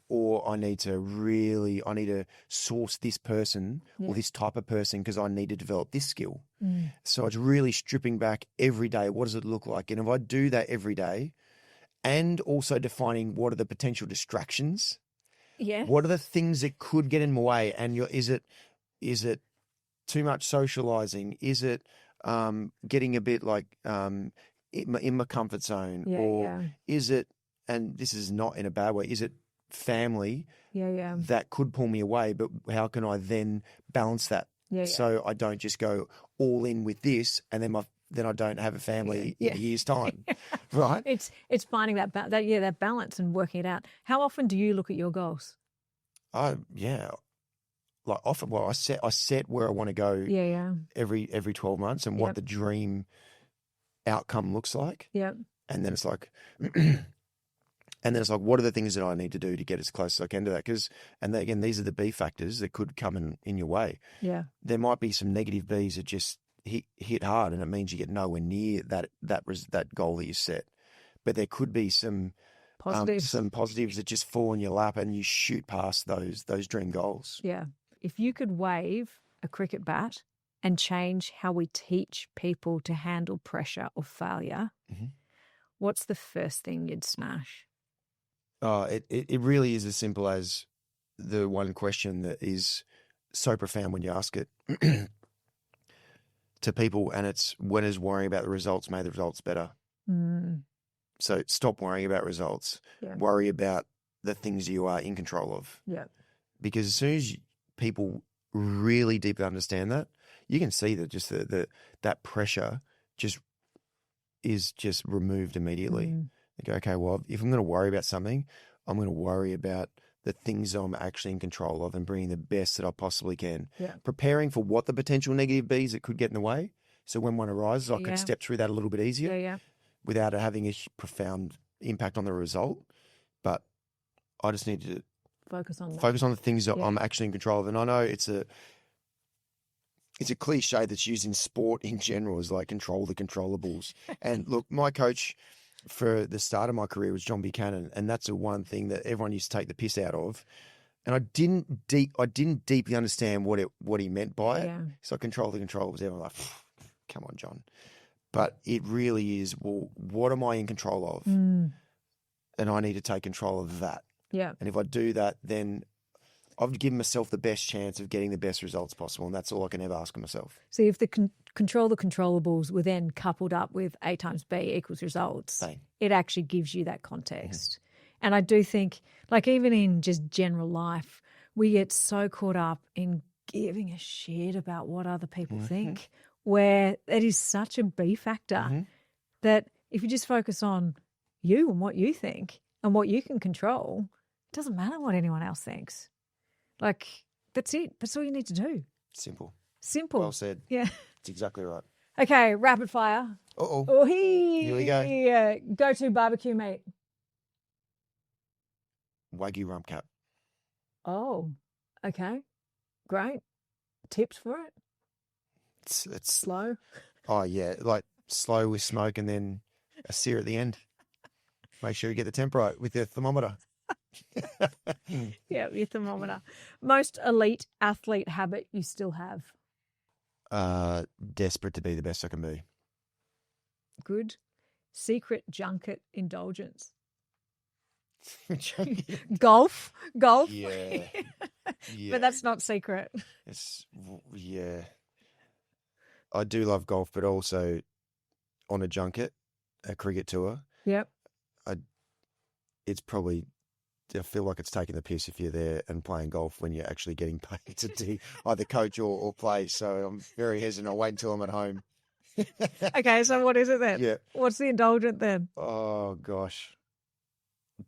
Or I need to source this person or this type of person because I need to develop this skill. So it's really stripping back every day. What does it look like? And if I do that every day, and also defining what are the potential distractions, what are the things that could get in my way, and is it too much socializing? Is it getting a bit like in my comfort zone, is it, and this is not in a bad way, is it family that could pull me away, but how can I then balance that so I don't just go all in with this and then I don't have a family in a year's time, right? It's finding that balance and working it out. How often do you look at your goals? Like often, well, I set where I want to go every 12 months and what the dream outcome looks like. Yeah. And then it's like, what are the things that I need to do to get as close as I can to that? Again, these are the B factors that could come in your way. Yeah. There might be some negative Bs that just hit hard, and it means you get nowhere near that goal that you set. But there could be some positives that just fall in your lap, and you shoot past those dream goals. Yeah. If you could wave a cricket bat and change how we teach people to handle pressure or failure, what's the first thing you'd smash? It really is as simple as the one question that is so profound when you ask it to people, and it's, when is worrying about the results made the results better? So stop worrying about results. Worry about the things you are in control of. Yeah. Because as soon as people really deeply understand that, you can see that just that pressure is just removed immediately. They go, okay, well, if I'm going to worry about something, I'm going to worry about the things I'm actually in control of and bringing the best that I possibly can. Yeah. Preparing for what the potential negative Bs that could get in the way. So when one arises, I could step through that a little bit easier without it having a profound impact on the result. But I just need to focus on the things that I'm actually in control of. And I know it's a cliche that's used in sport in general, is like control the controllables. And look, my coach for the start of my career was John Buchanan, and that's the one thing that everyone used to take the piss out of. And I didn't deeply understand what he meant by it. So control the controllables. Everyone like, come on, John. But it really is, well, what am I in control of? And I need to take control of that. Yeah. And if I do that, then I've given myself the best chance of getting the best results possible, and that's all I can ever ask of myself. So if the control the controllables were then coupled up with A times B equals results, it actually gives you that context. And I do think, like, even in just general life, we get so caught up in giving a shit about what other people think, where it is such a B factor that if you just focus on you and what you think and what you can control, it doesn't matter what anyone else thinks. Like, that's it. That's all you need to do. Simple. Well said. Yeah. That's exactly right. Okay, rapid fire. Uh-oh. Here we go. Go-to barbecue meat. Wagyu rump cap. Oh, okay. Great. Tips for it? It's slow. Oh, yeah. Like slow with smoke and then a sear at the end. Make sure you get the temp right with your thermometer. Yeah, your thermometer. Most elite athlete habit you still have? Desperate to be the best I can be. Good. Secret junket indulgence? Golf. Yeah. But that's not secret. I do love golf, but also on a junket, a cricket tour. Yep. It's probably, I feel like it's taking the piss if you're there and playing golf when you're actually getting paid to either coach or play. So I'm very hesitant. I'll wait until I'm at home. Okay, so what is it then? Yeah. What's the indulgent then? Oh, gosh.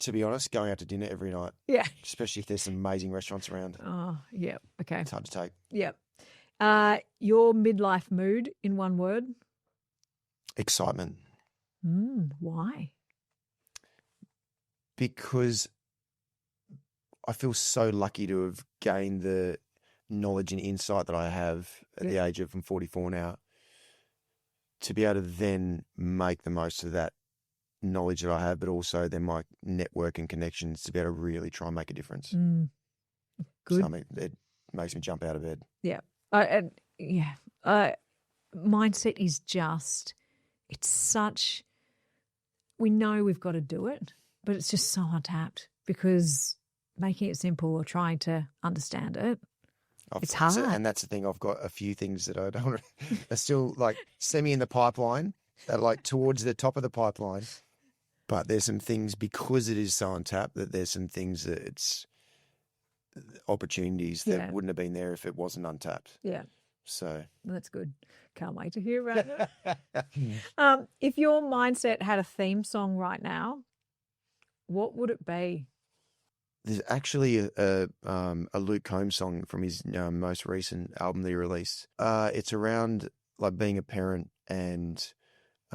To be honest, going out to dinner every night. Yeah. Especially if there's some amazing restaurants around. Oh, yeah. Okay. It's hard to take. Yep. Your midlife mood in one word? Excitement. Why? Because I feel so lucky to have gained the knowledge and insight that I have at the age of, I'm 44 now. to be able to then make the most of that knowledge that I have, but also then my network and connections to be able to really try and make a difference. Good. Something that makes me jump out of bed. Yeah. Mindset is just, it's such, we know we've got to do it, but it's just so untapped because making it simple or trying to understand it, it's hard. And that's the thing. I've got a few things that I don't want to, are still like semi in the pipeline. They're like towards the top of the pipeline. But there's some things, because it is so untapped, that there's some things that it's opportunities that wouldn't have been there if it wasn't untapped. Yeah. So that's good. Can't wait to hear about it. If your mindset had a theme song right now, what would it be? There's actually a Luke Combs song from his most recent album that he released. It's around like being a parent and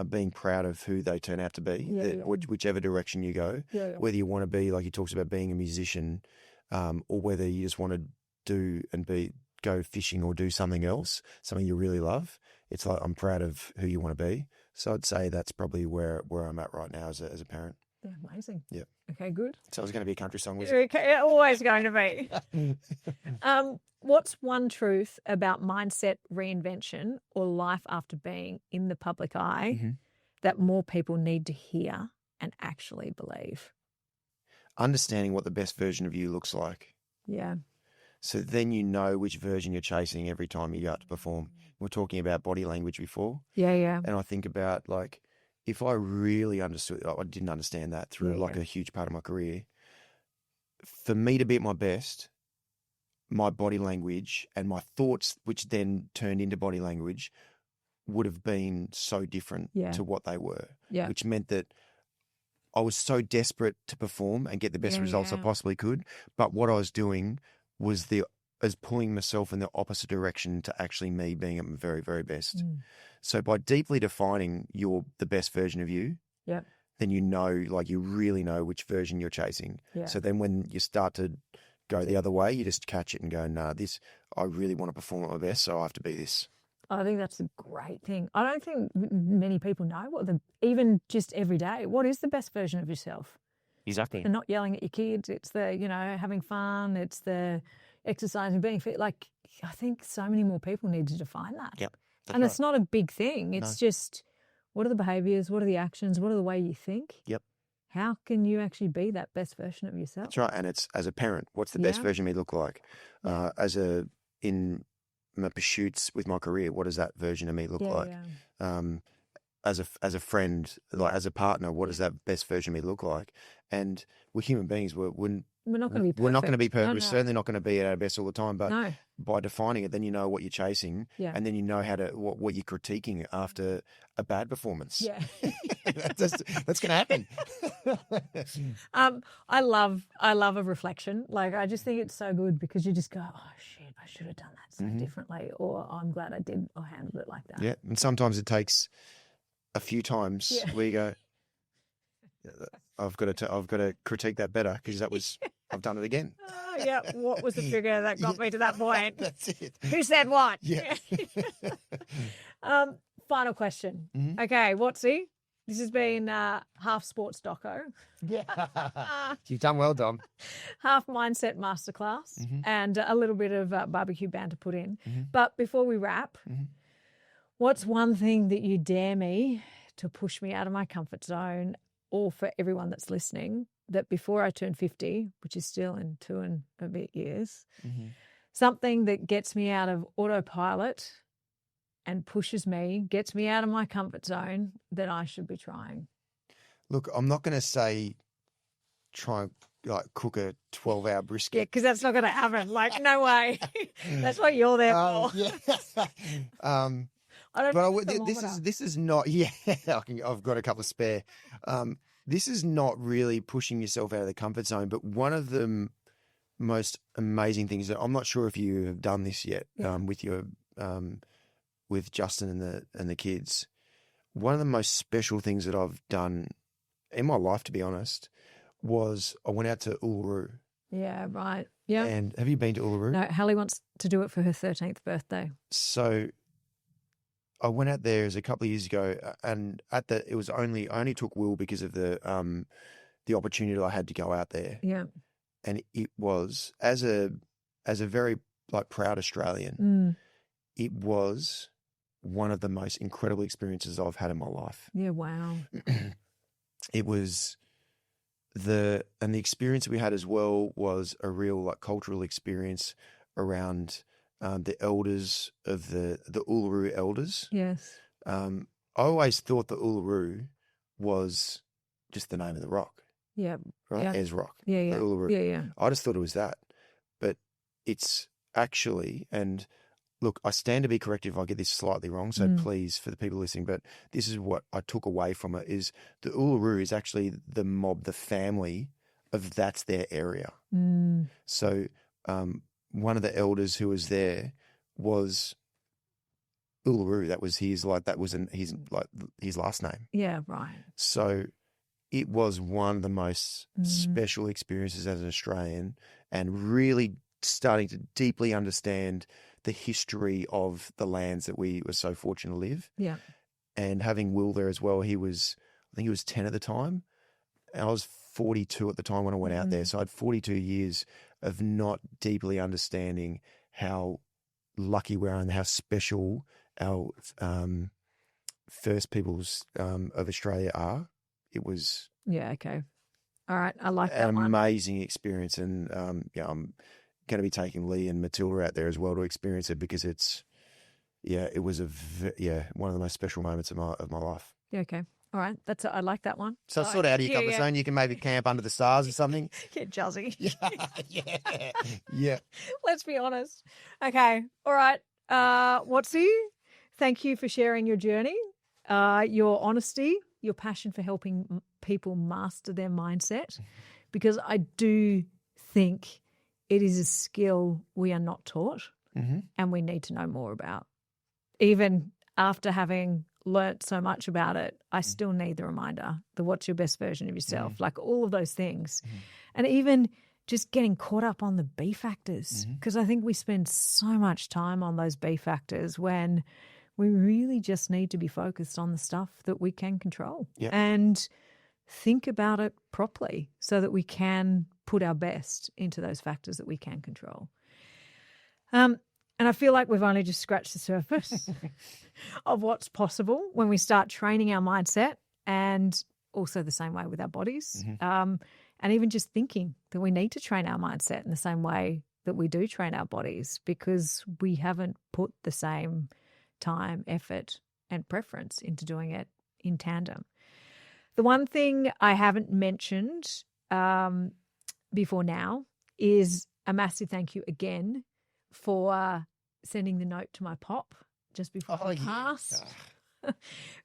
being proud of who they turn out to be, whichever direction you go, whether you want to be, like he talks about being a musician, or whether you just want to do and go fishing or do something else, something you really love. It's like, I'm proud of who you want to be. So I'd say that's probably where I'm at right now as a parent. Yeah, amazing. Yeah. Okay, good. So it was going to be a country song, was it? Okay, always going to be. What's one truth about mindset reinvention or life after being in the public eye that more people need to hear and actually believe? Understanding what the best version of you looks like. Yeah. So then you know which version you're chasing every time you go out to perform. We were talking about body language before. Yeah. And I think about like, if I really understood, I didn't understand that through a huge part of my career. For me to be at my best, my body language and my thoughts, which then turned into body language, would have been so different to what they were. Yeah. Which meant that I was so desperate to perform and get the best results I possibly could. But what I was doing was pulling myself in the opposite direction to actually me being at my very, very best. So by deeply defining the best version of you, then you know, like you really know which version you're chasing. Yeah. So then when you start to go the other way, you just catch it and go, nah, I really want to perform at my best, so I have to be this. I think that's a great thing. I don't think many people know even just every day, what is the best version of yourself? Exactly. They're not yelling at your kids. It's the, having fun. It's the exercising, being fit. Like, I think so many more people need to define that. Yep. And it's not a big thing. It's just, what are the behaviours? What are the actions? What are the way you think? Yep. How can you actually be that best version of yourself? That's right. And it's as a parent, what's the best version of me look like? In my pursuits with my career, what does that version of me look like? Yeah. As a friend, like as a partner, what does that best version of me look like? And we're human beings. We're not going to be perfect. We're not going to be perfect. No. We're certainly not going to be at our best all the time. But by defining it, then you know what you're chasing, and then you know how to what you're critiquing after a bad performance. Yeah, that's going to happen. I love a reflection. Like, I just think it's so good because you just go, oh shit, I should have done that so differently, or I'm glad I did or handled it like that. Yeah, and sometimes it takes a few times where you go, I've got to critique that better because I've done it again. Oh, yeah. What was the trigger that got me to that point? That's it. Who said what? Yeah. Final question. Okay, Watsy, this has been half sports doco. Yeah. You've done well, Dom. Half mindset masterclass and a little bit of barbecue banter put in. But before we wrap, what's one thing that you dare me to push me out of my comfort zone, or for everyone that's listening, that before I turn 50, which is still in 2 and a bit years, something that gets me out of autopilot and pushes me, gets me out of my comfort zone, that I should be trying? Look, I'm not going to say try and cook a 12-hour brisket. Yeah, because that's not going to happen. Like, no way. That's what you're there for. Yeah. This is not. Yeah, I've got a couple of spare. This is not really pushing yourself out of the comfort zone, but one of the most amazing things that I'm not sure if you have done this yet with Justin and the kids. One of the most special things that I've done in my life, to be honest, was I went out to Uluru. Yeah, right. Yeah. And have you been to Uluru? No, Hallie wants to do it for her 13th birthday. So I went out there a couple of years ago, and I only took Will because of the opportunity I had to go out there. Yeah. And it was, as a very like proud Australian, it was one of the most incredible experiences I've had in my life. Yeah, wow. It was the experience we had as well was a real like cultural experience around the elders of the Uluru elders. Yes. I always thought the Uluru was just the name of the rock. Yeah. Right? Yeah. Ayers Rock. Yeah, yeah. The Uluru. Yeah, yeah. I just thought it was that. But it's actually, and look, I stand to be corrected if I get this slightly wrong, so please, for the people listening, but this is what I took away from it, is the Uluru is actually the mob, the family of that's their area. So one of the elders who was there was Uluru. That was his last name. Yeah, right. So it was one of the most special experiences as an Australian, and really starting to deeply understand the history of the lands that we were so fortunate to live. Yeah. And having Will there as well, I think he was 10 at the time. And I was 42 at the time when I went out there. So I had 42 years of not deeply understanding how lucky we are and how special our First Peoples of Australia are. It was okay. All right. I like that an one. amazing experience. And I'm going to be taking Lee and Matilda out there as well to experience it, because it was one of the most special moments of my life. Yeah, okay. All right. I like that one. So sort of out of your comfort zone. You can maybe camp under the stars or something. Get jazzy. Yeah. Let's be honest. Okay. All right. Watsy, thank you for sharing your journey, your honesty, your passion for helping people master their mindset, because I do think it is a skill we are not taught and we need to know more about. Even after having learnt so much about it, I still need the reminder, the what's your best version of yourself, like all of those things. And even just getting caught up on the B factors, because I think we spend so much time on those B factors when we really just need to be focused on the stuff that we can control and think about it properly so that we can put our best into those factors that we can control. And I feel like we've only just scratched the surface of what's possible when we start training our mindset, and also the same way with our bodies. And even just thinking that we need to train our mindset in the same way that we do train our bodies, because we haven't put the same time, effort, and preference into doing it in tandem. The one thing I haven't mentioned before now is a massive thank you again for sending the note to my pop just before I passed.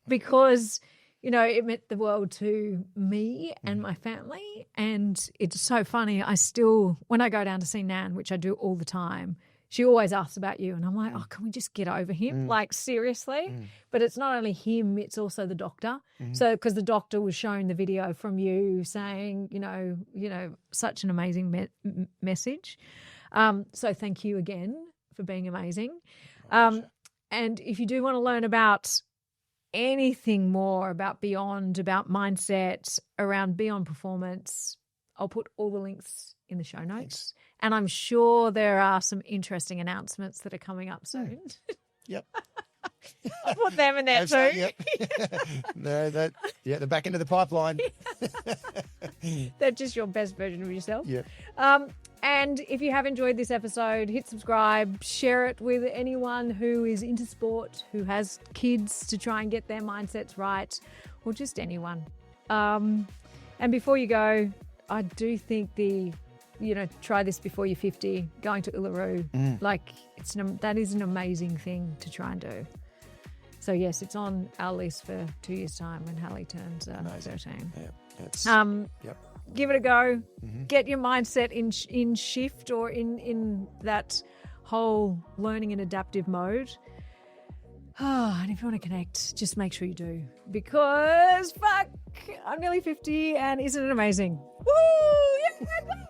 Because, you know, it meant the world to me and my family. And it's so funny. When I go down to see Nan, which I do all the time, she always asks about you. And I'm like, can we just get over him? Like, seriously? But it's not only him, it's also the doctor. So, because the doctor was showing the video from you saying, you know, such an amazing message. So thank you again for being amazing. And if you do want to learn about anything more about BEON, about mindset, around BEON Performance, I'll put all the links in the show notes. Thanks. And I'm sure there are some interesting announcements that are coming up soon. Yep. I'll put them in there too. Yep. The back end of the pipeline. They're just your best version of yourself. Yeah. And if you have enjoyed this episode, hit subscribe, share it with anyone who is into sport, who has kids to try and get their mindsets right, or just anyone. And before you go, I do think try this before you're 50, going to Uluru, that is an amazing thing to try and do. So yes, it's on our list for 2 years' time when Hallie turns 13. Yep. Give it a go. Get your mindset in shift, or in that whole learning and adaptive mode. And if you want to connect, just make sure you do, because fuck, I'm nearly 50, and isn't it amazing? Woo! Yeah!